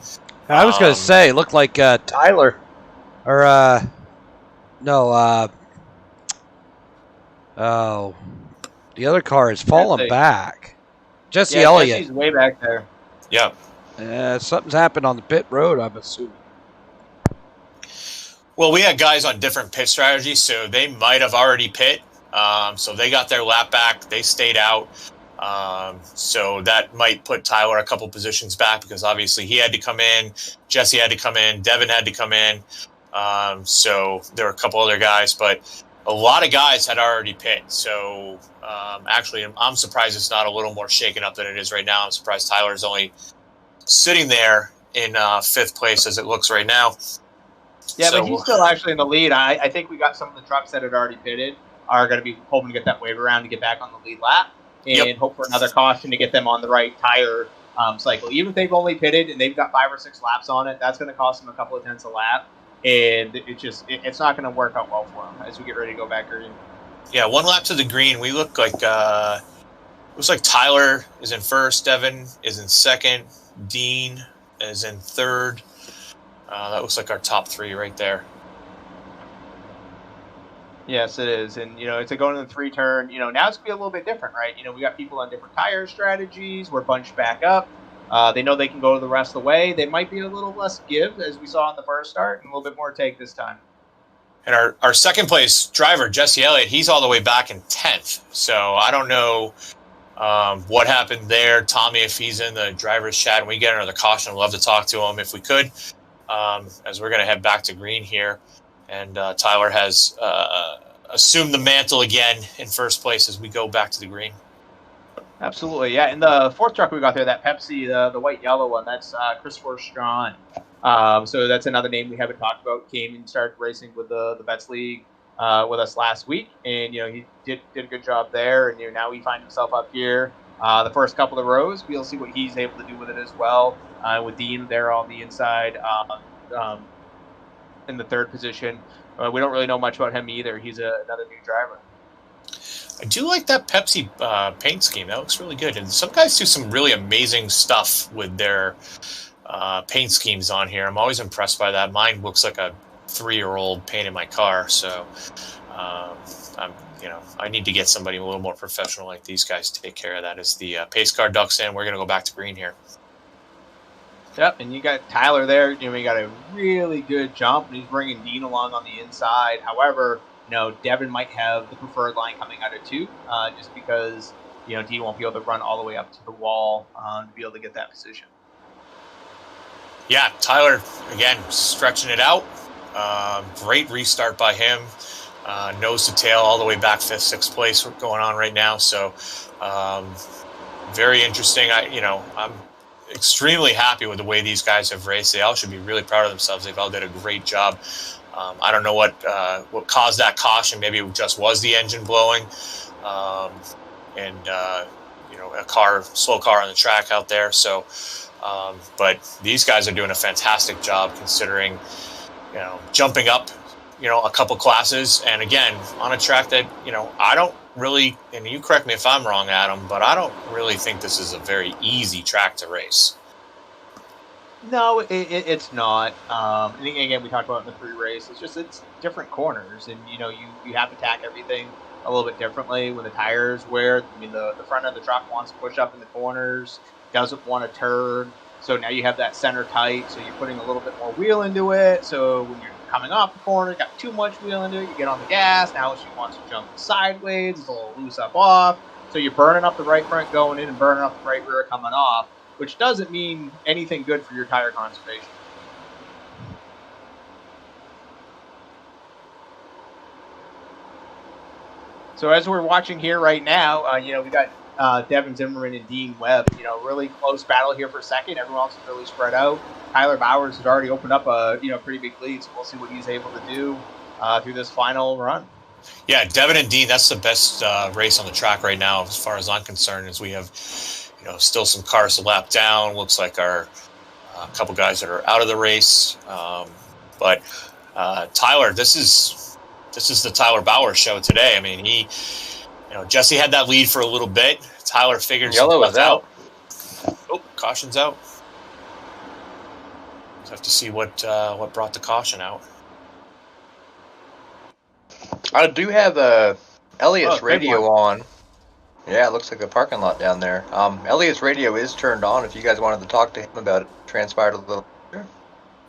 I was going to say, it looked like Tyler, or the other car is falling back. Jesse Elliott. Jesse's way back there. Yeah. Something's happened on the pit road, I'm assuming. Well, we had guys on different pit strategies, so they might have already pit. So they got their lap back. They stayed out. So that might put Tyler a couple positions back because obviously he had to come in. Jesse had to come in. Devin had to come in. So there were a couple other guys, but a lot of guys had already pit. So actually, I'm surprised it's not a little more shaken up than it is right now. I'm surprised Tyler's only sitting there in fifth place as it looks right now. Yeah, but he's still actually in the lead. I think we got some of the trucks that had already pitted are going to be hoping to get that wave around to get back on the lead lap and hope for another caution to get them on the right tire cycle. Even if they've only pitted and they've got 5 or 6 laps on it, that's going to cost them a couple of tenths a lap. And it's not going to work out well for them as we get ready to go back green. Yeah, 1 lap to the green. We look like looks like Tyler is in first, Devin is in second, Dean is in third. That looks like our top 3 right there. Yes, it is. And, it's going to the 3-turn. Now it's going to be a little bit different, right? We got people on different tire strategies. We're bunched back up. They know they can go the rest of the way. They might be a little less give, as we saw in the first start, and a little bit more take this time. And our second place driver, Jesse Elliott, he's all the way back in 10th. So I don't know what happened there. Tommy, if he's in the driver's chat and we get another caution, I'd love to talk to him if we could, as we're going to head back to green here. And Tyler has assumed the mantle again in first place as we go back to the green. Absolutely, yeah. And the 4th truck we got there, that Pepsi, the white-yellow one, that's Christopher Strawn. So that's another name we haven't talked about. Came and started racing with the Vets League with us last week. And, he did a good job there. And, now he finds himself up here. The first couple of rows, we'll see what he's able to do with it as well. With Dean there on the inside. In the 3rd position. We don't really know much about him either. He's another new driver. I do like that Pepsi paint scheme. That looks really good. And some guys do some really amazing stuff with their paint schemes on here. I'm always impressed by that. Mine looks like a 3-year-old painted my car. So, I need to get somebody a little more professional like these guys to take care of that. As the pace car ducks in, we're going to go back to green here. Yep, and you got Tyler there. He got a really good jump, and he's bringing Dean along on the inside. However, Devin might have the preferred line coming out of 2, just because Dean won't be able to run all the way up to the wall to be able to get that position. Yeah, Tyler again stretching it out. Great restart by him. Nose to tail all the way back 5th, 6th place going on right now. So very interesting. I'm extremely happy with the way these guys have raced. They all should be really proud of themselves. They've all did a great job. I don't know what caused that caution. Maybe it just was the engine blowing, and a slow car on the track out there. So, but these guys are doing a fantastic job considering, jumping up, a couple classes, and again on a track that I don't really, and you correct me if I'm wrong, Adam, but I don't really think this is a very easy track to race. No, it's not. And again, we talked about in the pre-race. It's different corners, and you have to attack everything a little bit differently. When the tires wear, the front of the truck wants to push up in the corners, doesn't want to turn. So now you have that center tight. So you're putting a little bit more wheel into it. So when you're coming off the corner, got too much wheel into it. You get on the gas. Now she wants to jump sideways. It's a little loose up off. So you're burning up the right front going in and burning up the right rear coming off, which doesn't mean anything good for your tire conservation. So as we're watching here right now, we got Devin Zimmerman and Dean Webb. Really close battle here for second. Everyone else is really spread out. Tyler Bowers has already opened up a pretty big lead, so we'll see what he's able to do through this final run. Yeah, Devin and Dean, that's the best race on the track right now, as far as I'm concerned, as we have, still some cars to lap down. Looks like a couple guys that are out of the race. But Tyler, this is the Tyler Bauer show today. I mean, Jesse had that lead for a little bit. Tyler figured yellow was out. Oh, caution's out. We'll have to see what brought the caution out. I do have Elliot's radio on. Yeah, it looks like the parking lot down there. Elliot's radio is turned on. If you guys wanted to talk to him about it, transpired a little.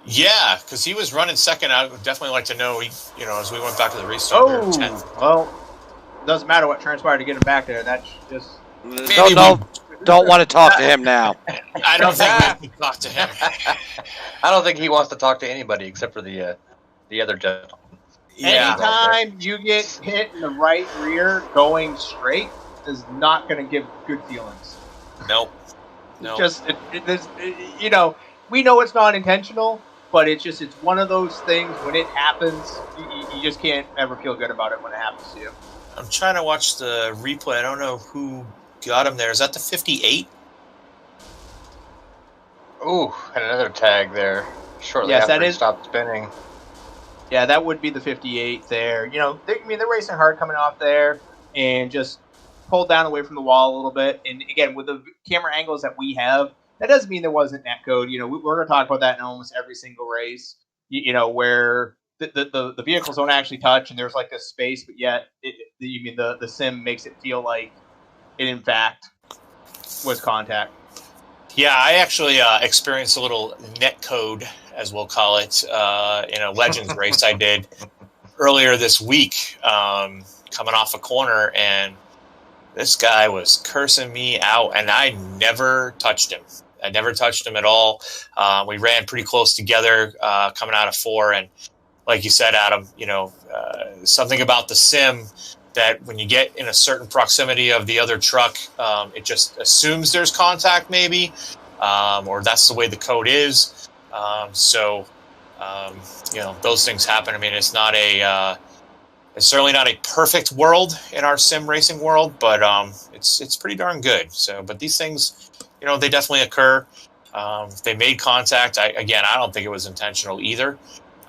Yeah, because he was running second. I would definitely like to know, as we went back to the race. Well, doesn't matter what transpired to get him back there. That's just don't want to talk to him now. I don't think we can talk to him. I don't think he wants to talk to anybody except for the other gentleman. Yeah. Anytime you get hit in the right rear going straight is not going to give good feelings. Nope. We know it's not intentional, but it's one of those things when it happens, you just can't ever feel good about it when it happens to you. I'm trying to watch the replay. I don't know who got him there. Is that the 58? Ooh, and another tag there. Shortly after he stopped spinning. Yeah, that would be the 58 there. They're racing hard coming off there and just pulled down away from the wall a little bit. And again, with the camera angles that we have, that doesn't mean there wasn't net code. We're going to talk about that in almost every single race, where the vehicles don't actually touch and there's like this space, but yet the sim makes it feel like it in fact was contact. Yeah, I actually experienced a little net code, as we'll call it, in a Legends race I did earlier this week, coming off a corner, and this guy was cursing me out, and I never touched him. I never touched him at all. We ran pretty close together coming out of 4, and like you said, Adam, something about the sim that when you get in a certain proximity of the other truck, it just assumes there's contact maybe, or that's the way the code is. Those things happen. I mean, it's certainly not a perfect world in our sim racing world, but it's pretty darn good. So, but these things, they definitely occur. They made contact. I don't think it was intentional either.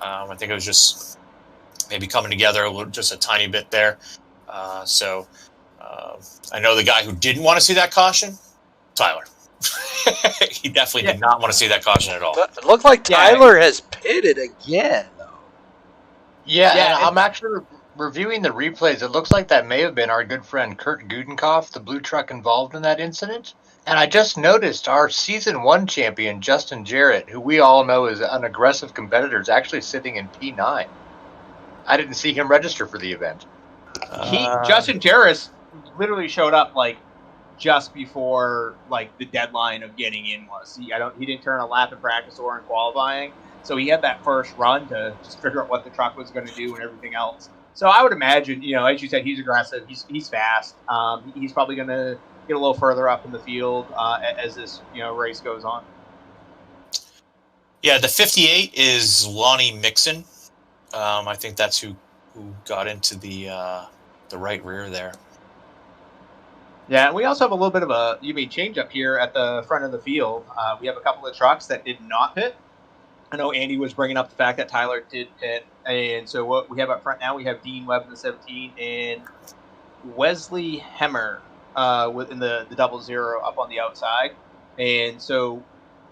I think it was just maybe coming together just a tiny bit there. I know the guy who didn't want to see that caution, Tyler. He definitely did not want to see that caution at all. But it looked like Tyler has pitted again, though. Yeah, I'm actually reviewing the replays. It looks like that may have been our good friend Kurt Gudenkoff, the blue truck involved in that incident. And I just noticed our Season 1 champion, Justin Jarrett, who we all know is an aggressive competitor, is actually sitting in P9. I didn't see him register for the event. Justin Jarrett literally showed up just before the deadline of getting in was. He didn't turn a lap in practice or in qualifying, so he had that first run to just figure out what the truck was going to do and everything else. So I would imagine, as you said, he's aggressive. He's fast. He's probably going to get a little further up in the field as this race goes on. Yeah, the 58 is Lonnie Mixon. I think that's who got into the right rear there. Yeah, and we also have a little bit of a change up here at the front of the field. We have a couple of trucks that did not pit. I know Andy was bringing up the fact that Tyler did pit, and so what we have up front now, we have Dean Webb in the 17 and Wesley Hemmer within the 00 up on the outside. And so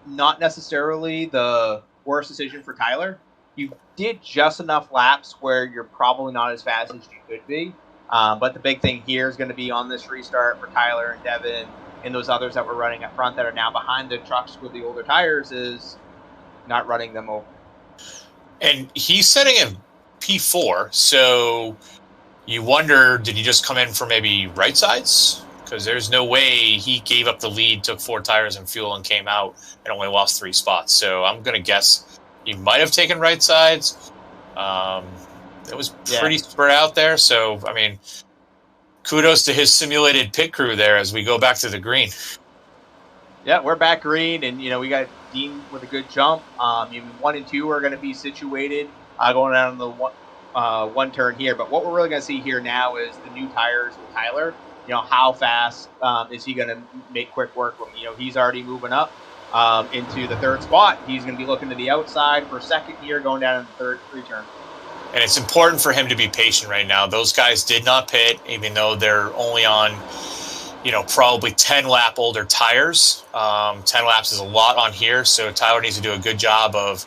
not necessarily the worst decision for Tyler. You did just enough laps where you're probably not as fast as you could be. But the big thing here is going to be on this restart for Tyler and Devin and those others that were running up front that are now behind the trucks with the older tires is not running them over. And he's setting a P4, so you wonder, did he just come in for maybe right sides? Because there's no way he gave up the lead, took 4 tires and fuel, and came out and only lost 3 spots. So I'm going to guess he might have taken right sides. It was pretty spread out there. So, I mean, kudos to his simulated pit crew there as we go back to the green. Yeah, we're back green, and we got Dean with a good jump. Even 1 and 2 are going to be situated going down the one turn here. But what we're really going to see here now is the new tires with Tyler. How fast is he going to make quick work with him? He's already moving up into the third spot. He's going to be looking to the outside for second here, going down in the third return. And it's important for him to be patient right now. Those guys did not pit, even though they're only on, probably 10 lap older tires. 10 laps is a lot on here, so Tyler needs to do a good job of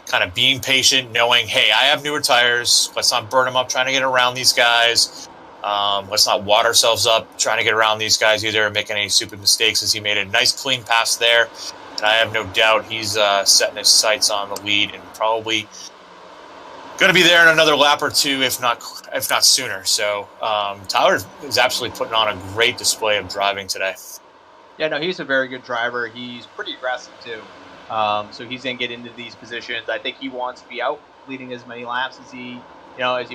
kind of being patient, knowing, hey, I have newer tires. Let's not burn them up trying to get around these guys. Let's not wad ourselves up trying to get around these guys either and make any stupid mistakes, as he made a nice clean pass there. And I have no doubt he's setting his sights on the lead and probably going to be there in another lap or two, if not sooner. So Tyler is absolutely putting on a great display of driving today. Yeah, no, he's a very good driver. He's pretty aggressive too. So he's going to get into these positions. I think he wants to be out leading as many laps as he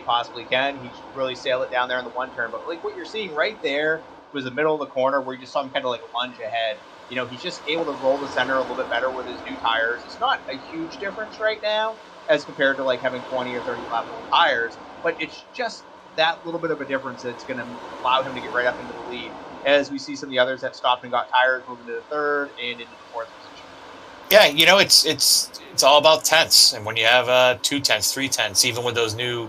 possibly can. He should really sail it down there in the one turn. But like what you're seeing right there was the middle of the corner where you just saw him kind of like lunge ahead. He's just able to roll the center a little bit better with his new tires. It's not a huge difference right now as compared to like having 20 or 30 lap old tires, but it's just that little bit of a difference that's going to allow him to get right up into the lead. As we see some of the others that stopped and got tires moving to the third and into the fourth position. Yeah, it's all about tenths, and when you have 2 tenths, 3 tenths, even with those new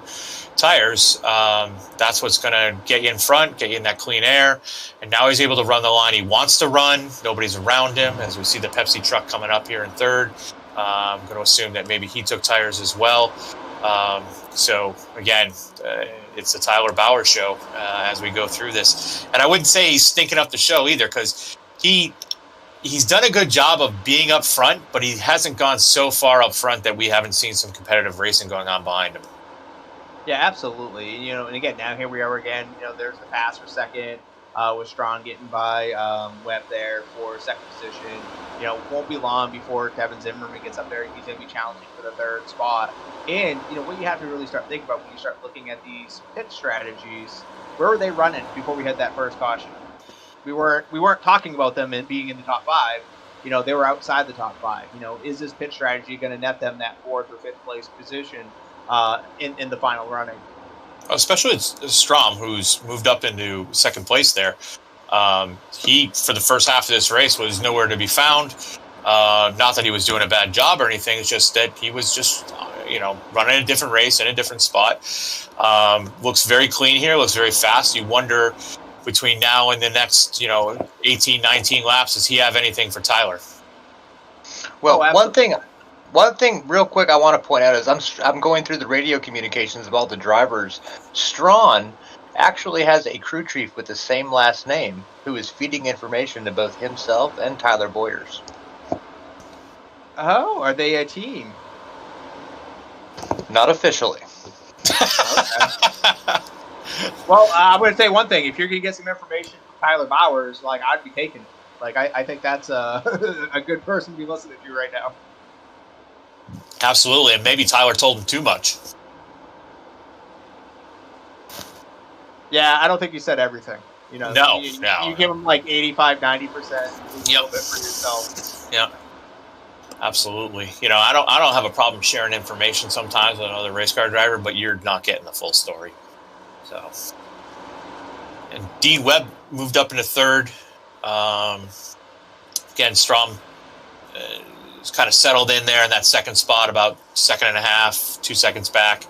tires, that's what's going to get you in front, get you in that clean air. And now he's able to run the line he wants to run. Nobody's around him, as we see the Pepsi truck coming up here in third. I'm going to assume that maybe he took tires as well. So again, it's the Tyler Bauer show as we go through this. And I wouldn't say he's stinking up the show either, because he's done a good job of being up front, but he hasn't gone so far up front that we haven't seen some competitive racing going on behind him. Yeah, absolutely. And again, now here we are again. There's the pass for second with Strong getting by Webb there for second position. Won't be long before Kevin Zimmerman gets up there. He's going to be challenging for the third spot. And, what you have to really start thinking about when you start looking at these pit strategies, where were they running before we had that first caution? We weren't talking about them being in the top 5. They were outside the top 5. Is this pit strategy going to net them that 4th or 5th place position in the final running? Especially with Strom, who's moved up into second place there. He, for the first half of this race, was nowhere to be found. Not that he was doing a bad job or anything. It's just that he was just, running a different race in a different spot. Looks very clean here. Looks very fast. You wonder, between now and the next, 18, 19 laps, does he have anything for Tyler? Well, one thing real quick I want to point out is I'm going through the radio communications of all the drivers. Strawn actually has a crew chief with the same last name who is feeding information to both himself and Tyler Boyers. Oh, are they a team? Not officially. Okay. Well, I'm going to say one thing. If you're going to get some information from Tyler Bowers, I'd be taking it. I think that's a good person to be listening to right now. Absolutely, and maybe Tyler told him too much. Yeah, I don't think you said everything. No. You give him 85, 90%. Yep. Bit for yourself. Yeah. Absolutely. I don't have a problem sharing information sometimes with another race car driver, but you're not getting the full story. So, and Dean Webb moved up into third. Again, Strom is kind of settled in there in that second spot, about 2.5 seconds, 2 seconds back.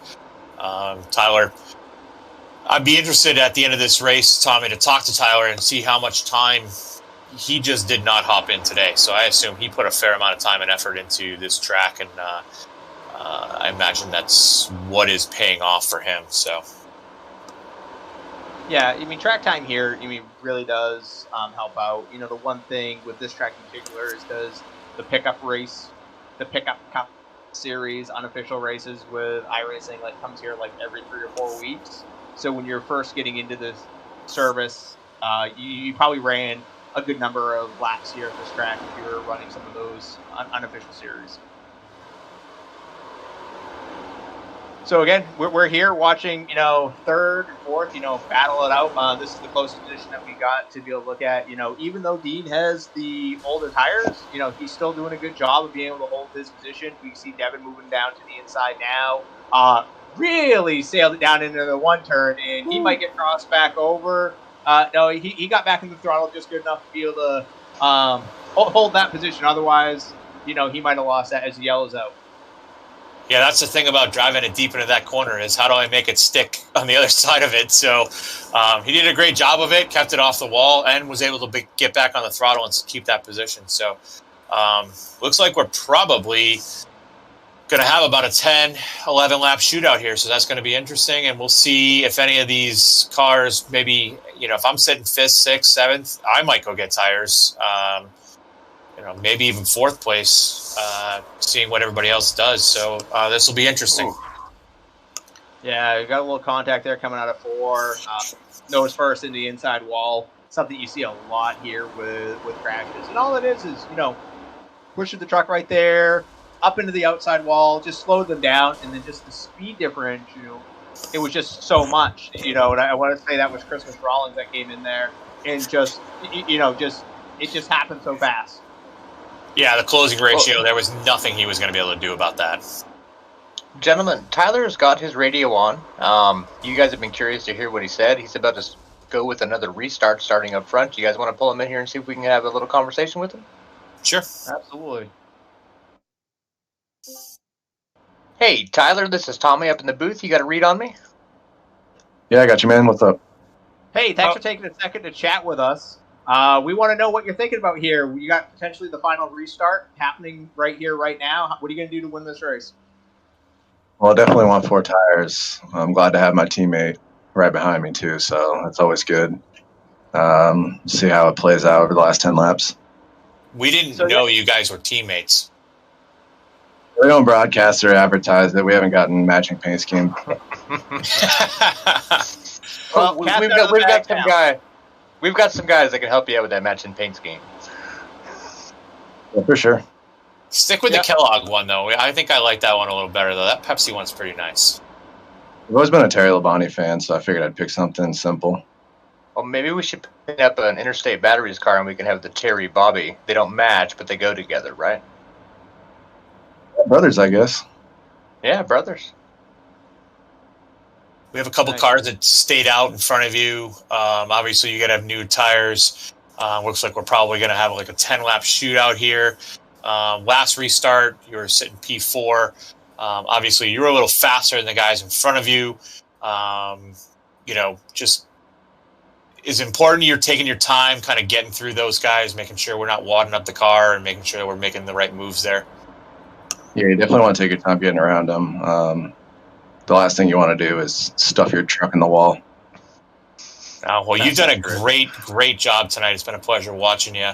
Tyler, I'd be interested at the end of this race, Tommy, to talk to Tyler and see how much time he just did not hop in today. So I assume he put a fair amount of time and effort into this track, and I imagine that's what is paying off for him. So. Yeah, track time here, really does help out. The one thing with this track in particular is does the pickup cup series, unofficial races with iRacing, comes here every 3 or 4 weeks. So when you're first getting into this service, you probably ran a good number of laps here at this track if you were running some of those unofficial series. So again, we're here watching, third and fourth, battle it out. This is the closest position that we got to be able to look at. Even though Dean has the older tires, he's still doing a good job of being able to hold his position. We see Devin moving down to the inside now. Really sailed it down into the one turn, and he might get crossed back over. No, he got back in the throttle just good enough to be able to hold that position. Otherwise, he might have lost that as he yellows out. Yeah, that's the thing about driving it deep into that corner is how do I make it stick on the other side of it? So he did a great job of it, kept it off the wall, and was able to get back on the throttle and keep that position. So looks like we're probably going to have about a 10, 11 lap shootout here. So that's going to be interesting. And we'll see if any of these cars, maybe, if I'm sitting 5th, 6th, 7th, I might go get tires. Maybe even 4th place, seeing what everybody else does. So this will be interesting. Yeah, you got a little contact there coming out of 4. Nose first into the inside wall. Something you see a lot here with crashes. And all it is, pushing the truck right there, up into the outside wall, just slowed them down. And then just the speed differential, it was just so much. And I want to say that was Christmas Rollins that came in there. And it just happened so fast. Yeah, the closing ratio, there was nothing he was going to be able to do about that. Gentlemen, Tyler's got his radio on. You guys have been curious to hear what he said. He's about to go with another restart starting up front. You guys want to pull him in here and see if we can have a little conversation with him? Sure. Absolutely. Hey, Tyler, this is Tommy up in the booth. You got a read on me? Yeah, I got you, man. What's up? Hey, thanks for taking a second to chat with us. We want to know what you're thinking about here. You got potentially the final restart happening right here, right now. What are you going to do to win this race? Well, I definitely want 4 tires. I'm glad to have my teammate right behind me, too, so that's always good. See how it plays out over the last 10 laps. We didn't know you guys were teammates. They don't broadcast or advertise that. We haven't gotten matching paint scheme. Well, we've got some guys that can help you out with that matching paint scheme. Yeah, for sure. Stick with the Kellogg one, though. I think I like that one a little better, though. That Pepsi one's pretty nice. I've always been a Terry Labonte fan, so I figured I'd pick something simple. Well, maybe we should pick up an Interstate Batteries car and we can have the Terry Bobby. They don't match, but they go together, right? Brothers, I guess. Yeah, brothers. We have a couple cars that stayed out in front of you. Obviously, you got to have new tires. Looks like we're probably going to have like a 10-lap shootout here. Last restart, you were sitting P4. Obviously, you were a little faster than the guys in front of you. Just is important. You're taking your time, kind of getting through those guys, making sure we're not wadding up the car and making sure that we're making the right moves there. Yeah, you definitely want to take your time getting around them. The last thing you want to do is stuff your truck in the wall. Well, you've done a great job tonight. It's been a pleasure watching you.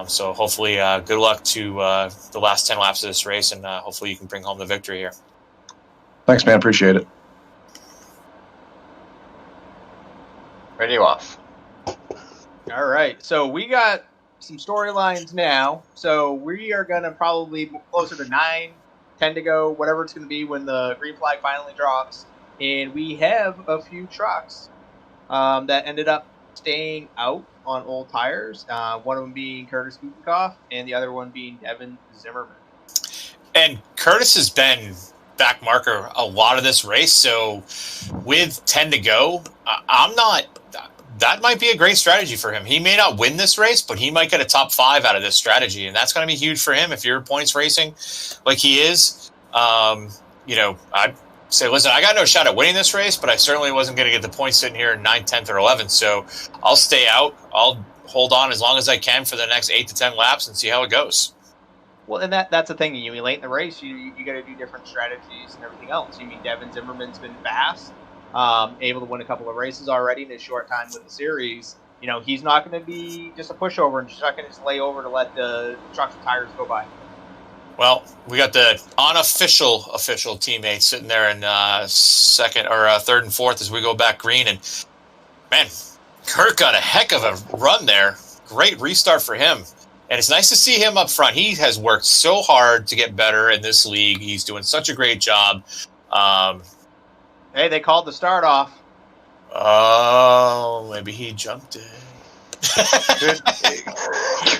So hopefully, good luck to the last 10 laps of this race, and hopefully you can bring home the victory here. Thanks, man. Appreciate it. Radio off. All right. So we got some storylines now. So we are going to probably closer to 9, 10 to go, whatever it's going to be when the green flag finally drops. And we have a few trucks that ended up staying out on old tires. One of them being Curtis Gutenkopf and the other one being Devin Zimmerman. And Curtis has been back marker a lot of this race. So with 10 to go, that might be a great strategy for him. He may not win this race, but he might get a top 5 out of this strategy. And that's going to be huge for him if you're points racing like he is. I'd say, listen, I got no shot at winning this race, but I certainly wasn't going to get the points sitting here in 9th, 10th, or 11th. So I'll stay out. I'll hold on as long as I can for the next 8 to 10 laps and see how it goes. Well, and that's the thing. Late in the race, you got to do different strategies and everything else. Devin Zimmerman's been fast, able to win a couple of races already in his short time with the series. He's not going to be just a pushover and just not going to just lay over to let the trucks and tires go by. Well, we got the unofficial teammates sitting there in second or third and fourth as we go back green. And, man, Kurt got a heck of a run there. Great restart for him. And it's nice to see him up front. He has worked so hard to get better in this league. He's doing such a great job. Hey, they called the start off. Oh, maybe he jumped it.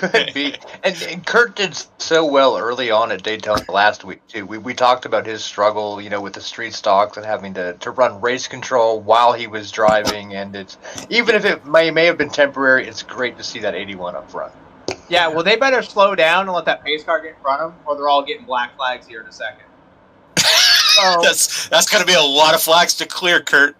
Could be. And Kurt did so well early on at Daytona last week, too. We talked about his struggle, with the street stocks and having to run race control while he was driving. And it's even if it may have been temporary, it's great to see that 81 up front. Yeah, well, they better slow down and let that pace car get in front of them, or they're all getting black flags here in a second. So, that's going to be a lot of flags to clear, Kurt.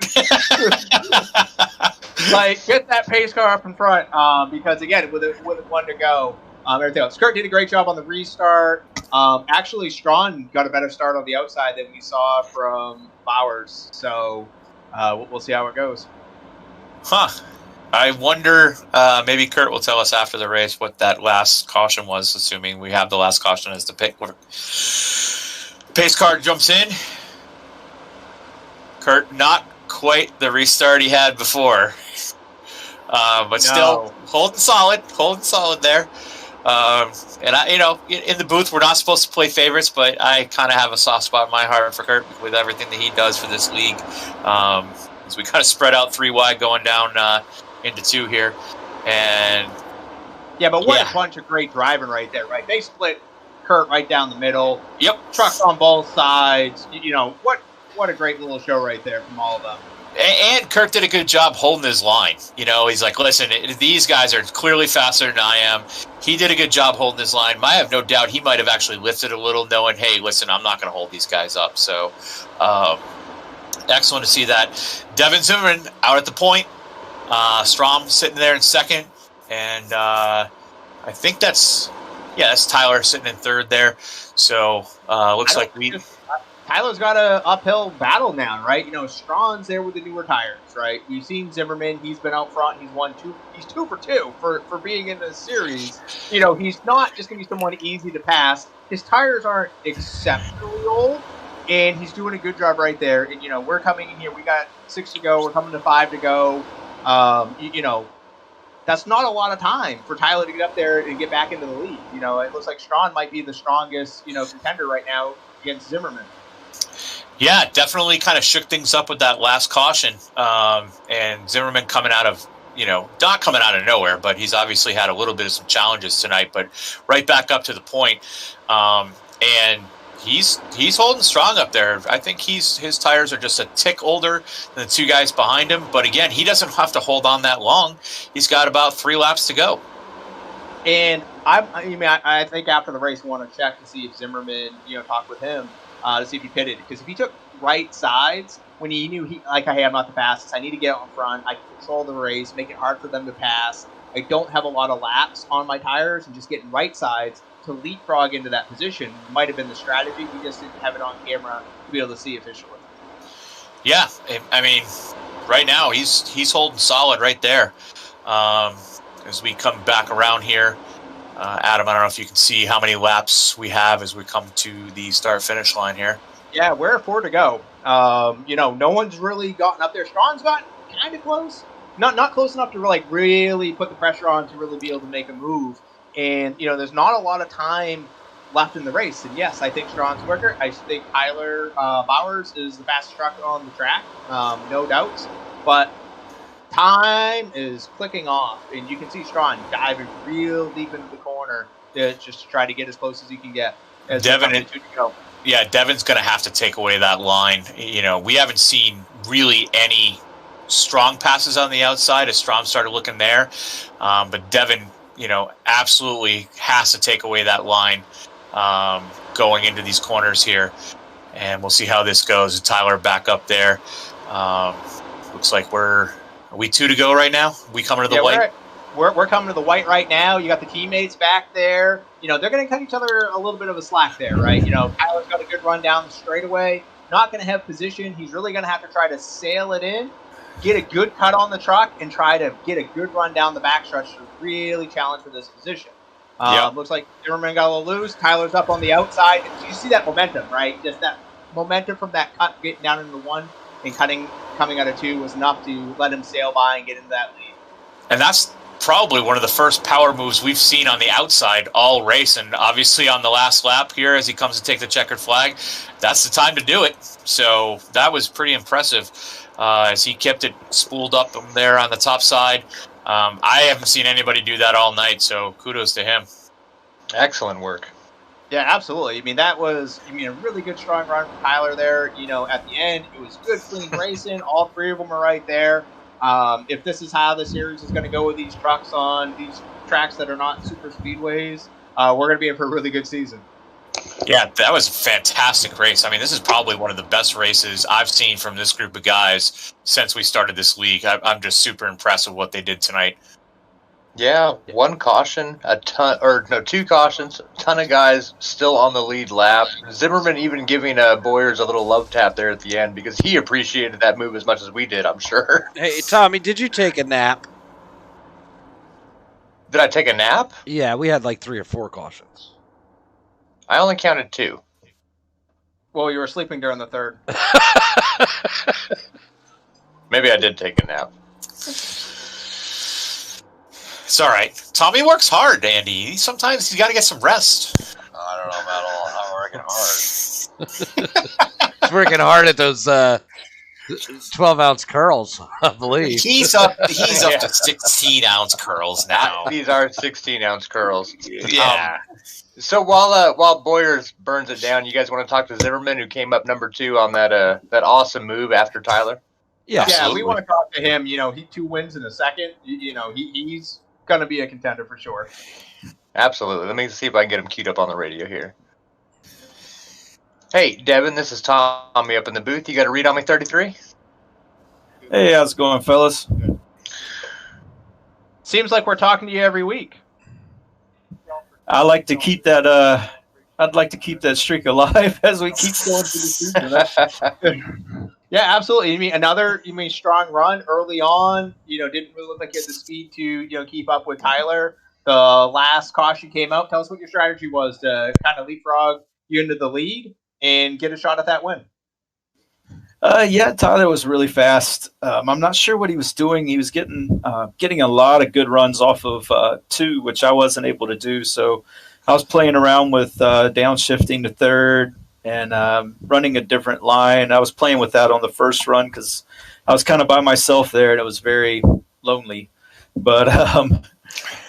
like, get that pace car up in front, because again, with one to go, everything else. Kurt did a great job on the restart. Actually, Strawn got a better start on the outside than we saw from Bowers. So we'll see how it goes. Huh. I wonder, maybe Kurt will tell us after the race what that last caution was, assuming we have the last caution as the pace car jumps in. Kurt, not quite the restart he had before, but still holding solid there. And I, in the booth, we're not supposed to play favorites, but I kind of have a soft spot in my heart for Kurt with everything that he does for this league. As we kind of spread out 3 wide going down into 2 here, and but what a bunch of great driving right there, right? They split Kurt right down the middle. Yep, trucks on both sides. What a great little show right there from all of them. And Kurt did a good job holding his line. He's like, listen, these guys are clearly faster than I am. He did a good job holding his line. I have no doubt he might have actually lifted a little, knowing, hey, listen, I'm not going to hold these guys up. So, excellent to see that. Devin Zimmerman out at the point. Strom sitting there in second. And I think that's Tyler sitting in third there. So, looks like Tyler's got an uphill battle now, right? Strawn's there with the newer tires, right? We've seen Zimmerman. He's been out front. He's won 2. He's 2 for 2 for being in the series. He's not just going to be someone easy to pass. His tires aren't exceptionally old, and he's doing a good job right there. And, we're coming in here. We got 6 to go. We're coming to 5 to go. That's not a lot of time for Tyler to get up there and get back into the lead. It looks like Strawn might be the strongest, contender right now against Zimmerman. Yeah, definitely kind of shook things up with that last caution. And Zimmerman coming out of, not coming out of nowhere, but he's obviously had a little bit of some challenges tonight, but right back up to the point. And he's holding strong up there. I think his tires are just a tick older than the 2 guys behind him. But again, he doesn't have to hold on that long. He's got about 3 laps to go. And I think after the race, we want to check to see if Zimmerman, talk with him. To see if he pitted. Because if he took right sides when he knew hey, I'm not the fastest. I need to get out in front. I can control the race, make it hard for them to pass. I don't have a lot of laps on my tires, and just getting right sides to leapfrog into that position might have been the strategy. We just didn't have it on camera to be able to see officially. Yeah, I mean, right now he's holding solid right there. As we come back around here. Adam, I don't know if you can see how many laps we have as we come to the start-finish line here. Yeah, we're at 4 to go. No one's really gotten up there. Strawn's got kind of close. Not close enough to really put the pressure on to really be able to make a move. And, there's not a lot of time left in the race. And, yes, I think Strawn's quicker. I think Tyler Bowers is the fastest truck on the track, no doubts. But time is clicking off, and you can see Strawn diving real deep into the corner to try to get as close as he can get. Devin's going to have to take away that line. We haven't seen really any strong passes on the outside as Strom started looking there. But Devin, absolutely has to take away that line going into these corners here. And we'll see how this goes. Tyler back up there. Looks like are we 2 to go right now? We coming to the white? We're coming to the white right now. You got the teammates back there. They're going to cut each other a little bit of a slack there, right? Tyler's got a good run down the straightaway. Not going to have position. He's really going to have to try to sail it in, get a good cut on the truck, and try to get a good run down the backstretch to really challenge for this position. Looks like Zimmerman got a little loose. Tyler's up on the outside. You see that momentum, right? Just that momentum from that cut getting down into 1 and coming out of 2 was enough to let him sail by and get into that lead. And that's probably one of the first power moves we've seen on the outside all race. And obviously on the last lap here, as he comes to take the checkered flag, that's the time to do it. So that was pretty impressive as he kept it spooled up there on the top side. I haven't seen anybody do that all night, so kudos to him. Excellent work. Yeah, absolutely. I mean, that was, a really good, strong run from Tyler there. At the end, it was good, clean racing. All three of them are right there. If this is how the series is going to go with these trucks on these tracks that are not super speedways, we're going to be in for a really good season. Yeah, that was a fantastic race. I mean, this is probably one of the best races I've seen from this group of guys since we started this league. I'm just super impressed with what they did tonight. Yeah, one caution, two cautions, a ton of guys still on the lead lap. Zimmerman even giving Boyers a little love tap there at the end because he appreciated that move as much as we did, I'm sure. Hey, Tommy, did you take a nap? Did I take a nap? Yeah, we had like 3 or 4 cautions. I only counted 2. Well, you were sleeping during the third. Maybe I did take a nap. It's all right. Tommy works hard, Andy. Sometimes he's got to get some rest. I don't know about all. I'm working hard. He's working hard at those 12-ounce curls, I believe. He's up to 16-ounce curls now. These are 16-ounce curls. Yeah. So while Boyers burns it down, you guys want to talk to Zimmerman, who came up number 2 on that awesome move after Tyler? Yeah, we want to talk to him. He 2 wins in a second. He's going to be a contender for sure. Absolutely. Let me see if I can get him queued up on the radio here. Hey, Devin, this is Tommy up in the booth. You got a read on me 33? Hey, how's it going, fellas? Seems like we're talking to you every week. I like to keep that. I'd like to keep that streak alive as we keep going through the season. Yeah, absolutely. Another strong run early on. Didn't really look like he had the speed to keep up with Tyler. The last caution came out. Tell us what your strategy was to kind of leapfrog you into the lead and get a shot at that win. Yeah, Tyler was really fast. I'm not sure what he was doing. He was getting a lot of good runs off of 2, which I wasn't able to do. So I was playing around with downshifting to third and running a different line. I was playing with that on the first run because I was kind of by myself there, and it was very lonely. But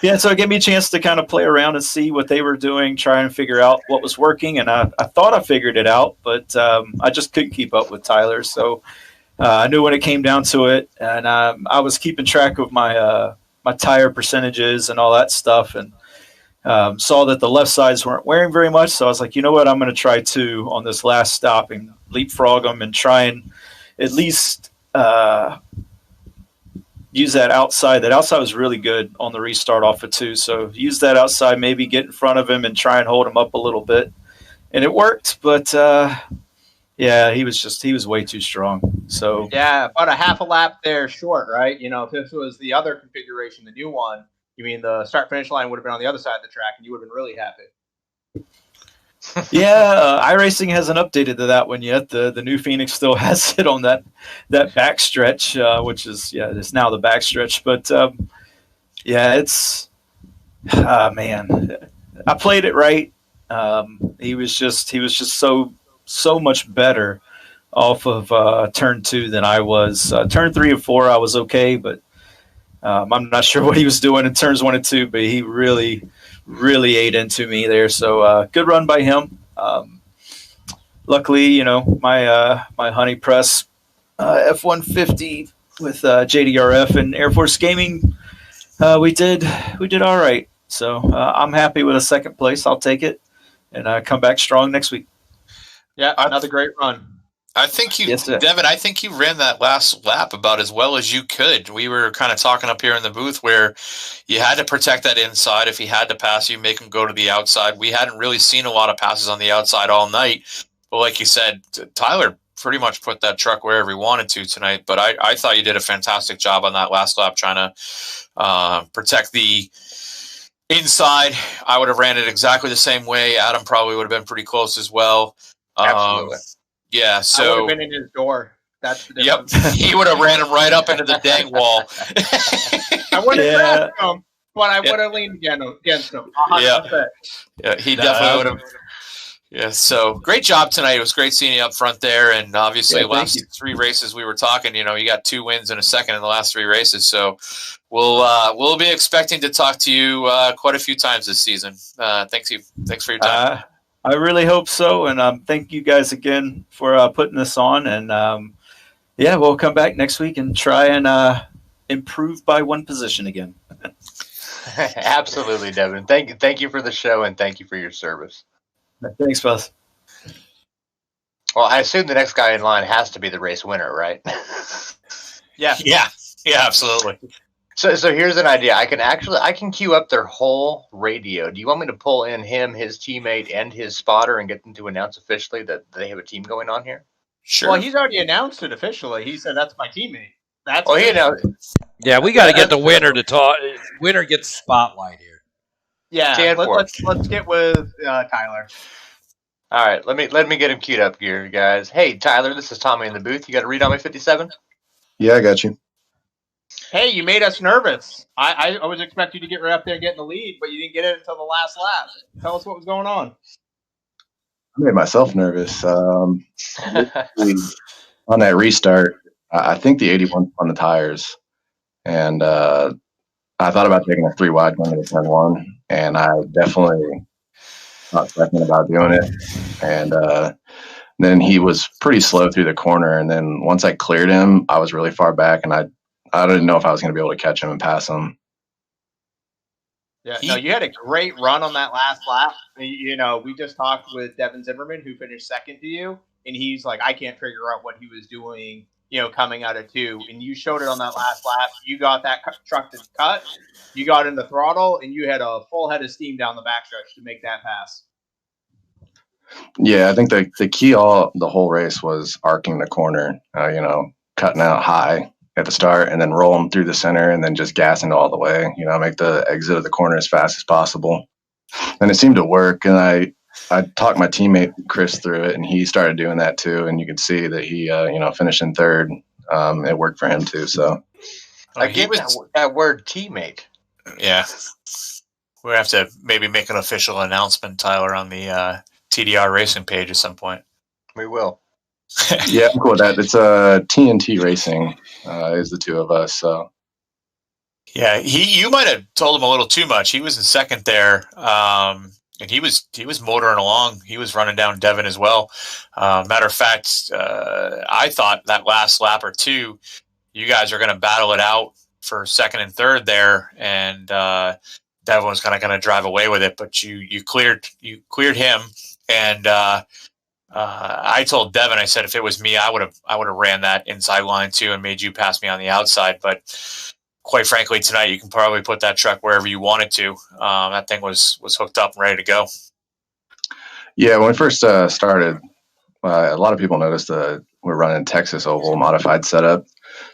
yeah, so it gave me a chance to kind of play around and see what they were doing, try and figure out what was working. And I thought I figured it out, but I just couldn't keep up with Tyler. So I knew when it came down to it, and I was keeping track of my tire percentages and all that stuff, and saw that the left sides weren't wearing very much. So I was like, you know what, I'm going to try 2 on this last stop and leapfrog them and try and at least use that outside. That outside was really good on the restart off of 2. So use that outside, maybe get in front of him and try and hold him up a little bit. And it worked, but yeah, he was way too strong. So yeah, about a half a lap there short, right? If this was the other configuration, the new one, the start finish line would have been on the other side of the track and you would have been really happy. Yeah, iRacing hasn't updated to that one yet. The new Phoenix still has it on that backstretch, which is it's now the backstretch. But yeah, it's man, I played it right. He was just so much better off of turn 2 than I was. Turn 3 and 4, I was okay, but I'm not sure what he was doing in turns 1 and 2. But he really ate into me there. So good run by him. Luckily, my Honey Press F-150 with JDRF and Air Force Gaming, we did all right. So I'm happy with a second place. I'll take it and come back strong next week. Yeah, another great run. I think Yes, sir. Devin, I think you ran that last lap about as well as you could. We were kind of talking up here in the booth where you had to protect that inside. If he had to pass you, make him go to the outside. We hadn't really seen a lot of passes on the outside all night. But like you said, Tyler pretty much put that truck wherever he wanted to tonight. But I thought you did a fantastic job on that last lap trying to protect the inside. I would have ran it exactly the same way. Adam probably would have been pretty close as well. Absolutely. Yeah, so I would have been in his door. That's the difference. Yep, he would have ran him right up into the dang wall. I wouldn't have grabbed him. but I would have leaned against him. 100%. Yeah, he definitely would have. Yeah, so great job tonight. It was great seeing you up front there, and obviously last 3 races we were talking. You got 2 wins and a second in the last 3 races. So we'll be expecting to talk to you quite a few times this season. Thanks for your time. I really hope so, and thank you guys again for putting this on. And we'll come back next week and try and improve by 1 position again. Absolutely, Devin. Thank you for the show, and thank you for your service. Thanks, Buzz. Well, I assume the next guy in line has to be the race winner, right? Yeah, absolutely. So here's an idea. I can queue up their whole radio. Do you want me to pull in him, his teammate, and his spotter and get them to announce officially that they have a team going on here? Sure. Well, he's already announced it officially. He said that's my teammate. Yeah, we got to get the winner to talk. Winner gets spotlight here. Yeah, let's get with Tyler. All right, let me get him queued up here, guys. Hey, Tyler, this is Tommy in the booth. You got to read on my 57? Yeah, I got you. Hey, you made us nervous. I was expecting you to get right up there and get in the lead, but you didn't get it until the last lap. Tell us what was going on. I made myself nervous. On that restart, I think the 81 on the tires, and I thought about taking a 3 wide going into turn 1, and I definitely thought second about doing it. And then he was pretty slow through the corner, and then once I cleared him, I was really far back, and I didn't know if I was going to be able to catch him and pass him. Yeah, no, you had a great run on that last lap. We just talked with Devin Zimmerman, who finished second to you, and he's like, I can't figure out what he was doing, coming out of 2. And you showed it on that last lap. You got that truck to cut, you got in the throttle, and you had a full head of steam down the backstretch to make that pass. Yeah, I think the key the whole race was arcing the corner, cutting out high at the start and then roll them through the center and then just gassing all the way, make the exit of the corner as fast as possible. And it seemed to work. And I talked my teammate Chris through it, and he started doing that too. And you could see that he, finished in third. It worked for him too. So again, that word teammate. Yeah. We have to maybe make an official announcement, Tyler, on the TDR racing page at some point. We will. Yeah, I'm cool with that. It's TNT Racing is the 2 of us. So yeah, you might have told him a little too much. He was in second there, and he was motoring along. He was running down Devin as well. Matter of fact, I thought that last lap or 2, you guys are going to battle it out for second and third there, and Devin was kind of going to drive away with it. But you cleared him, and I told Devin, I said, if it was me, I would have ran that inside line too and made you pass me on the outside. But quite frankly, tonight you can probably put that truck wherever you wanted to. That thing was hooked up and ready to go. Yeah, when we first started, a lot of people noticed that we're running Texas Oval modified setup,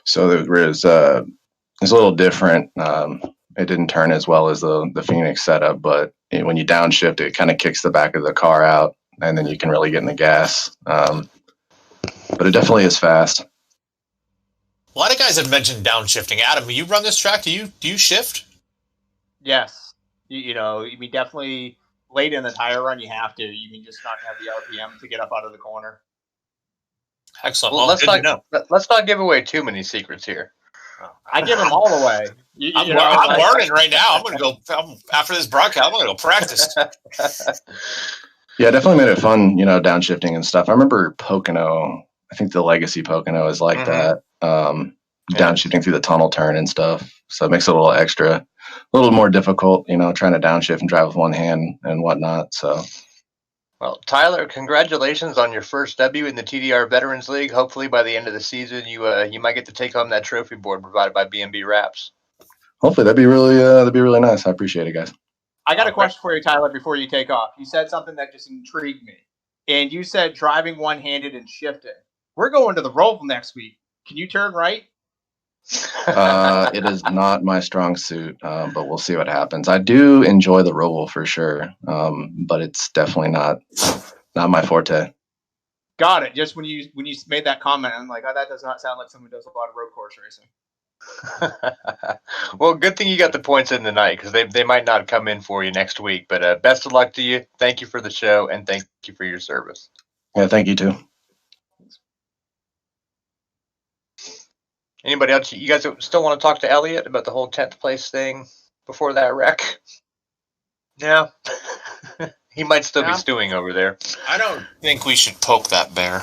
so it was a little different. It didn't turn as well as the Phoenix setup, but when you downshift, it kind of kicks the back of the car out, and then you can really get in the gas. But it definitely is fast. A lot of guys have mentioned downshifting. Adam, you run this track? Do you shift? Yes. You definitely late in the tire run, you have to. You can just not have the RPM to get up out of the corner. Excellent. Well, let's not give away too many secrets here. I give them all away. I'm learning right now. I'm going to go after this broadcast. I'm going to go practice. Yeah, definitely made it fun, downshifting and stuff. I remember Pocono. I think the Legacy Pocono is like that, downshifting through the tunnel turn and stuff. So it makes it a little extra, a little more difficult, trying to downshift and drive with one hand and whatnot. So, well, Tyler, congratulations on your first debut in the TDR Veterans League. Hopefully, by the end of the season, you might get to take home that trophy board provided by B&B Wraps. Hopefully, that'd be really nice. I appreciate it, guys. I got a question for you, Tyler, before you take off. You said something that just intrigued me. And you said driving one-handed and shifting. We're going to the Roval next week. Can you turn right? It is not my strong suit, but we'll see what happens. I do enjoy the Roval for sure, but it's definitely not my forte. Got it. Just when you made that comment, I'm like, oh, that does not sound like someone who does a lot of road course racing. Well, good thing you got the points in tonight because they might not come in for you next week. But best of luck to you. Thank you for the show and thank you for your service. Yeah, thank you too. Anybody else? You guys still want to talk to Elliot about the whole 10th place thing before that wreck? Yeah. He might still be stewing over there. I don't think we should poke that bear.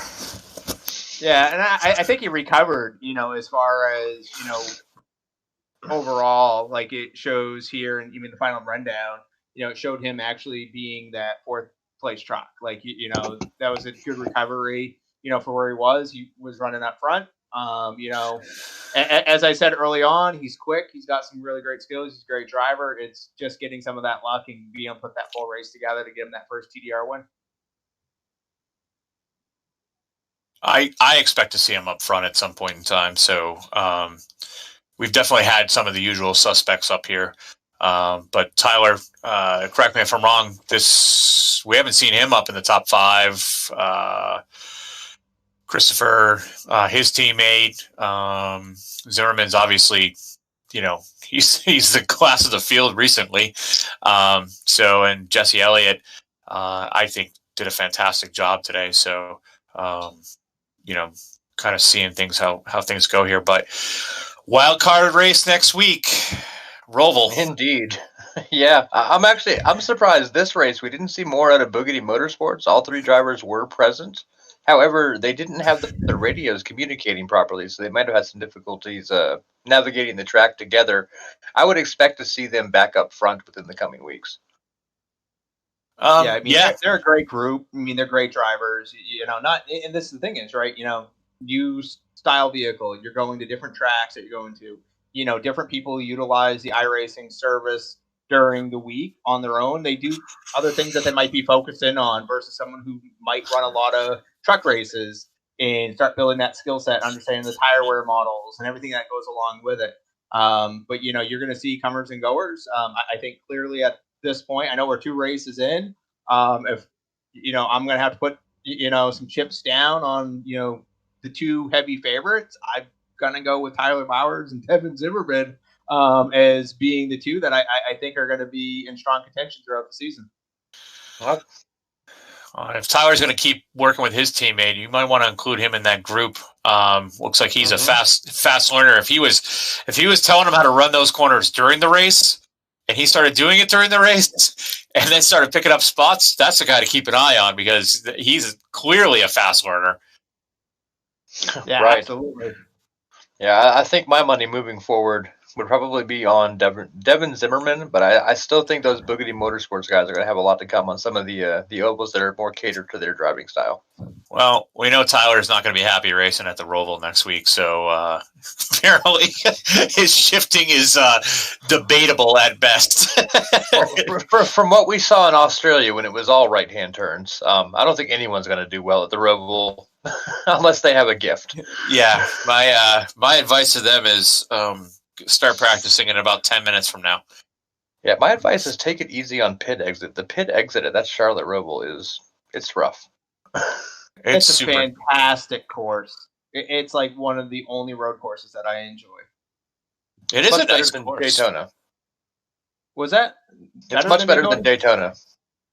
Yeah, and I think he recovered, as far as, overall, like it shows here, and even the final rundown, it showed him actually being that fourth place truck. Like, that was a good recovery, for where he was. He was running up front. As I said early on, he's quick. He's got some really great skills. He's a great driver. It's just getting some of that luck and being able to put that full race together to get him that first TDR win. I expect to see him up front at some point in time. So we've definitely had some of the usual suspects up here. But Tyler, correct me if I'm wrong, we haven't seen him up in the top 5. Christopher, his teammate, Zimmerman's obviously, he's the class of the field recently. And Jesse Elliott, I think did a fantastic job today. So, kind of seeing things, how things go here, but wild card race next week, Roval. Indeed. Yeah, I'm surprised this race we didn't see more out of Boogity Motorsports. All 3 drivers were present. However, they didn't have the radios communicating properly, so they might have had some difficulties navigating the track together. I would expect to see them back up front within the coming weeks. They're a great group. I mean, they're great drivers. And this is the thing is, right, new style vehicle. You're going to different tracks that you're going to. Different people utilize the iRacing service during the week on their own. They do other things that they might be focused in on versus someone who might run a lot of truck races and start building that skill set, understanding the tire wear models and everything that goes along with it. But you're going to see comers and goers. I think clearly at this point, I know we're 2 races in. If I'm going to have to put some chips down on the 2 heavy favorites, I'm going to go with Tyler Bowers and Devin Zimmerman as being the 2 that I think are going to be in strong contention throughout the season. Well, if Tyler's going to keep working with his teammate, you might want to include him in that group. Looks like he's a fast learner. If he was telling him how to run those corners during the race, and he started doing it during the race, and then started picking up spots, that's the guy to keep an eye on because he's clearly a fast learner. Yeah, right. Absolutely. Yeah, I think my money moving forward would probably be on Devin Zimmerman, but I still think those Boogity Motorsports guys are going to have a lot to come on some of the ovals that are more catered to their driving style. Well, we know Tyler's not going to be happy racing at the Roval next week, so apparently his shifting is debatable at best. From what we saw in Australia when it was all right-hand turns, I don't think anyone's going to do well at the Roval unless they have a gift. Yeah, my advice to them is start practicing in about 10 minutes from now. Yeah, my advice is take it easy on pit exit. The pit exit at that Charlotte Roval it's rough. It's a fantastic course. It's like one of the only road courses that I enjoy. It is a nice than course. Daytona. Was that? It's much better than Daytona.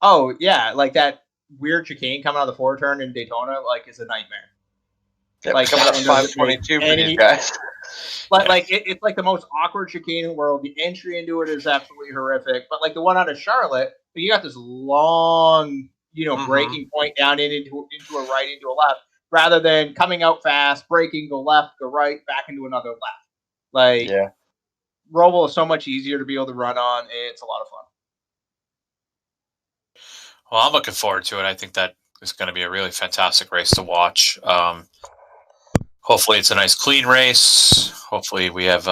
Oh yeah, like that weird chicane coming out of the 4-turn in Daytona, like is a nightmare. Yep, like coming up 522 for these guys. It's like the most awkward chicane in the world. The entry into it is absolutely horrific. But like the one out of Charlotte, you got this long, braking point down into a right, into a left, rather than coming out fast, braking, go left, go right, back into another left. Roval is so much easier to be able to run on. It's a lot of fun. Well, I'm looking forward to it. I think that is going to be a really fantastic race to watch. Hopefully it's a nice clean race. Hopefully we have,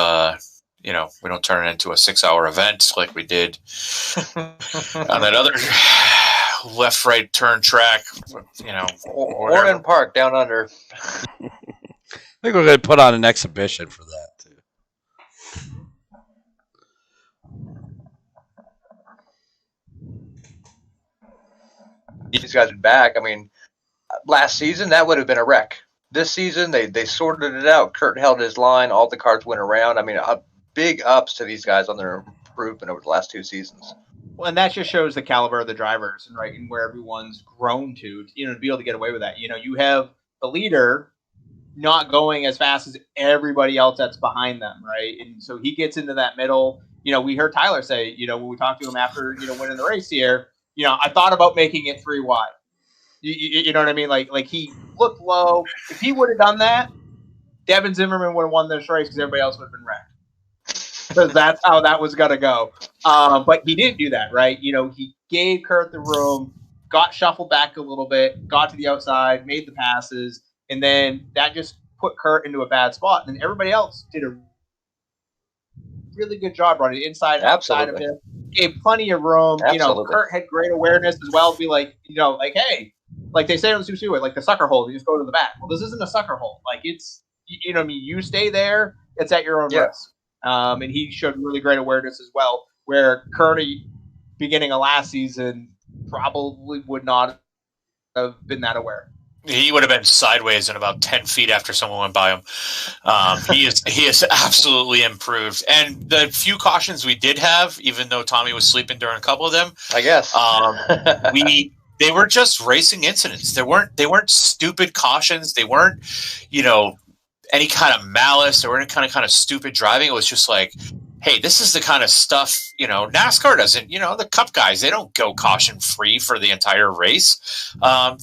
we don't turn it into a 6-hour event like we did on that other left-right turn track, Warren Park down under. I think we're going to put on an exhibition for that too. These guys are back. I mean, last season that would have been a wreck. This season, they sorted it out. Kurt held his line. All the cars went around. I mean, big ups to these guys on their improvement over the last 2 seasons. Well, and that just shows the caliber of the drivers and and where everyone's grown to be able to get away with that. You have the leader not going as fast as everybody else that's behind them, right? And so he gets into that middle. We heard Tyler say, when we talked to him after, winning the race here, I thought about making it 3 wide. You know what I mean? Like he looked low. If he would have done that, Devin Zimmerman would have won this race because everybody else would have been wrecked. Because that's how that was going to go. But he didn't do that, right? He gave Kurt the room, got shuffled back a little bit, got to the outside, made the passes, and then that just put Kurt into a bad spot. And everybody else did a really good job running inside, outside of him. Gave plenty of room. Absolutely. Kurt had great awareness as well to be like, hey, like they say on the Super Speedway, like the sucker hole, you just go to the back. Well, this isn't a sucker hole. Like it's, you stay there, it's at your own risk. And he showed really great awareness as well, where Kurt, beginning of last season, probably would not have been that aware. He would have been sideways in about 10 feet after someone went by him. He is absolutely improved. And the few cautions we did have, even though Tommy was sleeping during a couple of them, I guess they were just racing incidents. They weren't stupid cautions. They weren't, any kind of malice or any kind of stupid driving. It was just like, hey, this is the kind of stuff, NASCAR doesn't, the Cup guys, they don't go caution free for the entire race.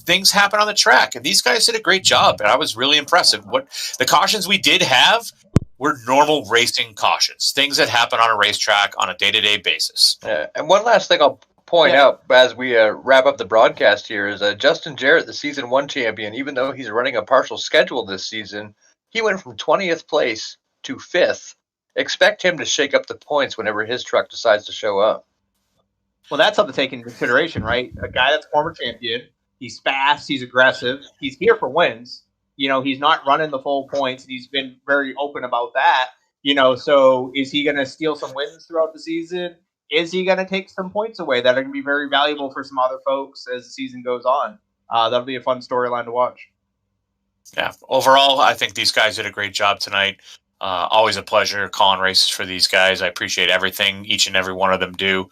Things happen on the track, and these guys did a great job, and I was really impressed. What the cautions we did have were normal racing cautions, things that happen on a racetrack on a day-to-day basis. And one last thing I'll point out as we wrap up the broadcast here is Justin Jarrett, the season 1 champion, even though he's running a partial schedule this season, he went from 20th place to 5th. Expect him to shake up the points whenever his truck decides to show up. Well, that's something to take into consideration, right? A guy that's former champion, he's fast, he's aggressive, he's here for wins. He's not running the full points, and he's been very open about that. So is he going to steal some wins throughout the season? Is he going to take some points away that are going to be very valuable for some other folks as the season goes on? That'll be a fun storyline to watch. Yeah, overall, I think these guys did a great job tonight. Always a pleasure calling races for these guys. I appreciate everything each and every one of them do.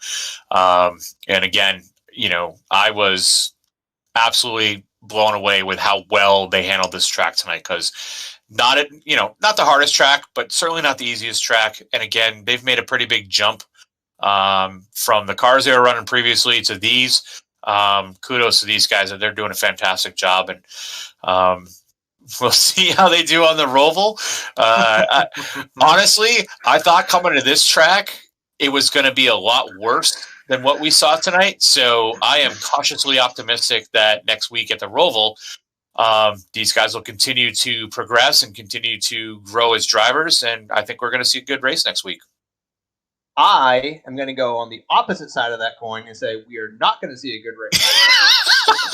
And again, I was absolutely blown away with how well they handled this track tonight, because not the hardest track, but certainly not the easiest track. And again, they've made a pretty big jump from the cars they were running previously to these. Kudos to these guys. They're doing a fantastic job. And we'll see how they do on the Roval. Honestly, I thought coming to this track, it was going to be a lot worse than what we saw tonight. So I am cautiously optimistic that next week at the Roval, these guys will continue to progress and continue to grow as drivers. And I think we're going to see a good race next week. I am going to go on the opposite side of that coin and say we are not going to see a good race.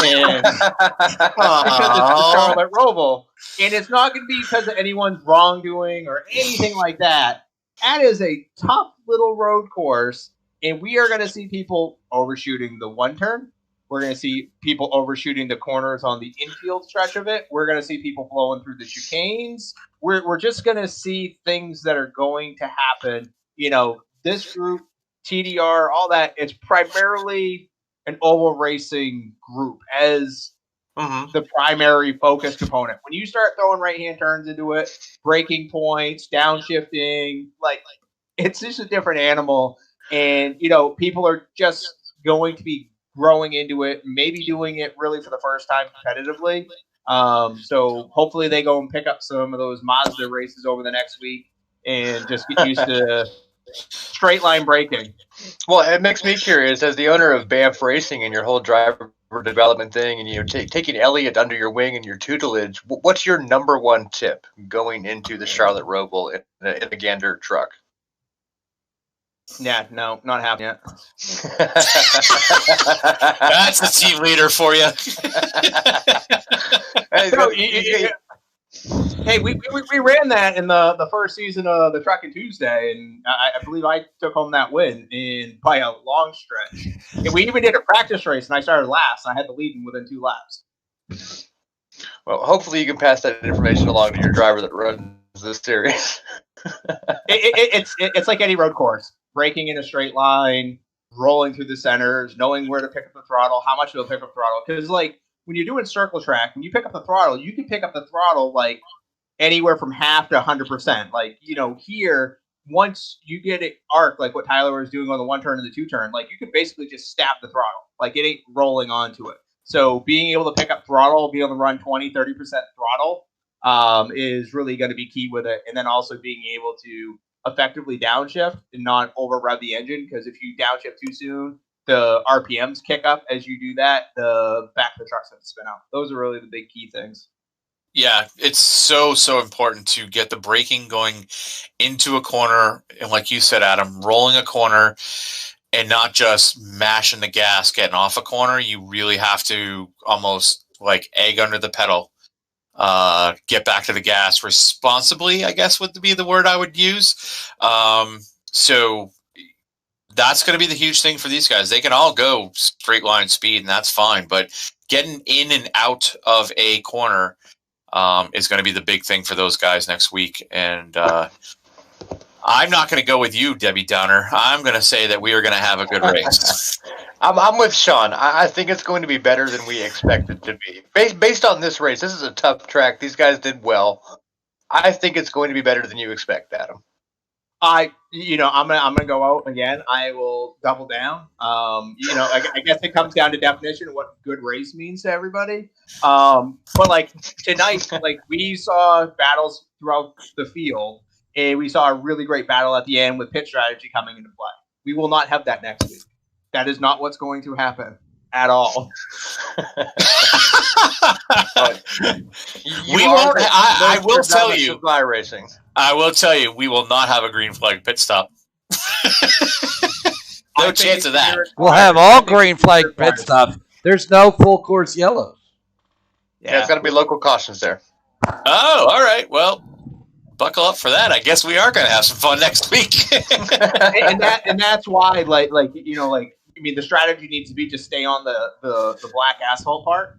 And because it's the Charlotte Roval, and it's not going to be because of anyone's wrongdoing or anything like that. That is a tough little road course, and we are going to see people overshooting the one turn. We're going to see people overshooting the corners on the infield stretch of it. We're going to see people blowing through the chicanes. We're just going to see things that are going to happen. This group, TDR, all that, it's primarily an oval racing group as the primary focus component. When you start throwing right-hand turns into it, braking points, downshifting, it's just a different animal. And, people are just going to be growing into it, maybe doing it really for the first time competitively. So hopefully they go and pick up some of those Mazda races over the next week and just get used to straight line braking. Well, it makes me curious, as the owner of Banff Racing and your whole driver development thing, and taking Elliott under your wing and your tutelage, what's your number one tip going into the Charlotte Roval in a Gander truck? Yeah, no, not happening yet. That's the team leader for you. Hey, we ran that in the first season of the Truckin' Tuesday, and I believe I took home that win by a long stretch. And we even did a practice race, and I started last, and I had the lead within 2 laps. Well, hopefully you can pass that information along to your driver that runs this series. It's like any road course: braking in a straight line, rolling through the centers, knowing where to pick up the throttle, how much you'll pick up throttle. Because like when you're doing circle track, when you pick up the throttle, you can pick up the throttle like anywhere from half to 100%. Like here, once you get it arc, like what Tyler was doing on the 1 turn and the 2 turn, like you can basically just stab the throttle. Like it ain't rolling onto it. So being able to pick up throttle, be on the run 20, 30% throttle is really going to be key with it. And then also being able to effectively downshift and not over rev the engine, because if you downshift too soon, the RPMs kick up as you do that, the back of the truck's going to spin out. Those are really the big key things. Yeah, it's so important to get the braking going into a corner, and like you said, Adam, rolling a corner and not just mashing the gas, getting off a corner. You really have to almost like egg under the pedal, get back to the gas responsibly, I guess would be the word I would use. So that's going to be the huge thing for these guys. They can all go straight line speed, and that's fine, but getting in and out of a corner is going to be the big thing for those guys next week. And I'm not going to go with you, Debbie Downer. I'm going to say that we are going to have a good race. I'm with Sean. I think it's going to be better than we expected to be. Based on this race, this is a tough track. These guys did well. I think it's going to be better than you expect, Adam. I'm gonna go out again. I will double down. I guess it comes down to definition of what good race means to everybody. But like tonight, like we saw battles throughout the field, and we saw a really great battle at the end with pit strategy coming into play. We will not have that next week. That is not what's going to happen at all. We won't. I will tell you. Racing. I will tell you, we will not have a green flag pit stop. No chance of that. We'll have all green flag pit stops. There's no full course yellows. Yeah, it's got to be local cautions there. Oh, all right. Well, buckle up for that. I guess we are going to have some fun next week. and that's why, the strategy needs to be to stay on the black asphalt part,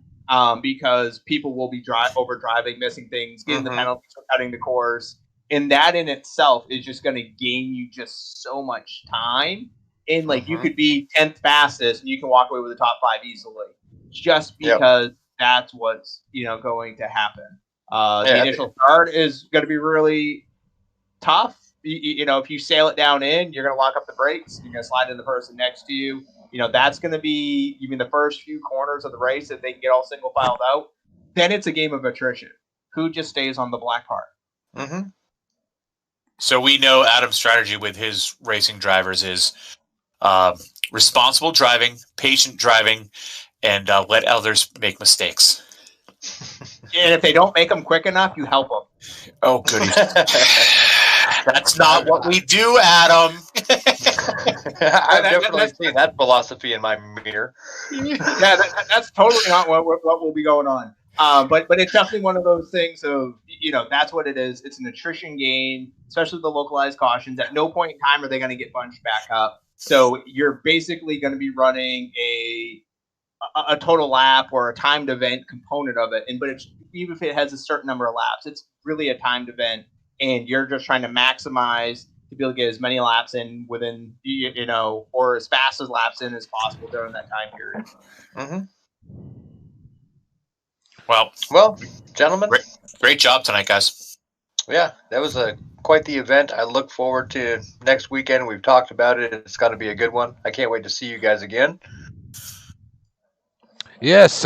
because people will be over driving, missing things, getting the penalties for cutting the course. And that in itself is just going to gain you just so much time. And you could be 10th fastest and you can walk away with the top 5 easily, just because that's what's going to happen. The initial start is going to be really tough. If you sail it down in, you're going to lock up the brakes. You're going to slide in the person next to you. That's going to be even the first few corners of the race. If they can get all single filed out, then it's a game of attrition. Who just stays on the black part? Mm-hmm. So we know Adam's strategy with his racing drivers is responsible driving, patient driving, and let others make mistakes. And if they don't make them quick enough, you help them. Oh, goody. That's not what we do, Adam. I've definitely seen that philosophy in my mirror. Yeah, that's totally not what will be going on. But it's definitely one of those things of, that's what it is. It's an attrition game, especially the localized cautions. At no point in time are they going to get bunched back up. So you're basically going to be running a total lap or a timed event component of it. But even if it has a certain number of laps, it's really a timed event. And you're just trying to maximize to be able to get as many laps in within, or as fast as laps in as possible during that time period. Mm-hmm. Well, gentlemen, great job tonight, guys. Yeah, that was quite the event. I look forward to next weekend. We've talked about it. It's got to be a good one. I can't wait to see you guys again. Yes,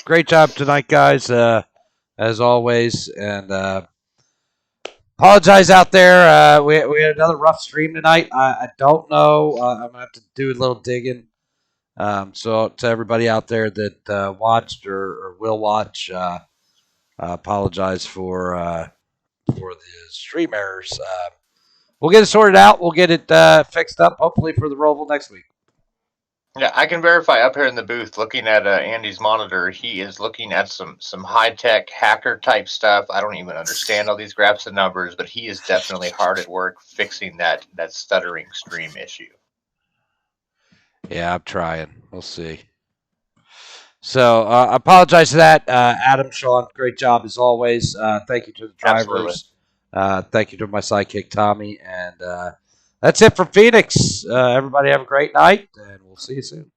great job tonight, guys, as always. And apologize out there. We had another rough stream tonight. I don't know. I'm going to have to do a little digging. So to everybody out there that watched or will watch, apologize for the stream errors. We'll get it sorted out. We'll get it fixed up, hopefully for the Roval next week. Yeah, I can verify up here in the booth, looking at Andy's monitor, he is looking at some high-tech hacker-type stuff. I don't even understand all these graphs and numbers, but he is definitely hard at work fixing that stuttering stream issue. Yeah, I'm trying. We'll see. So I apologize for that. Adam, Sean, great job as always. Thank you to the drivers. Thank you to my sidekick, Tommy. And that's it from Phoenix. Everybody have a great night, and we'll see you soon.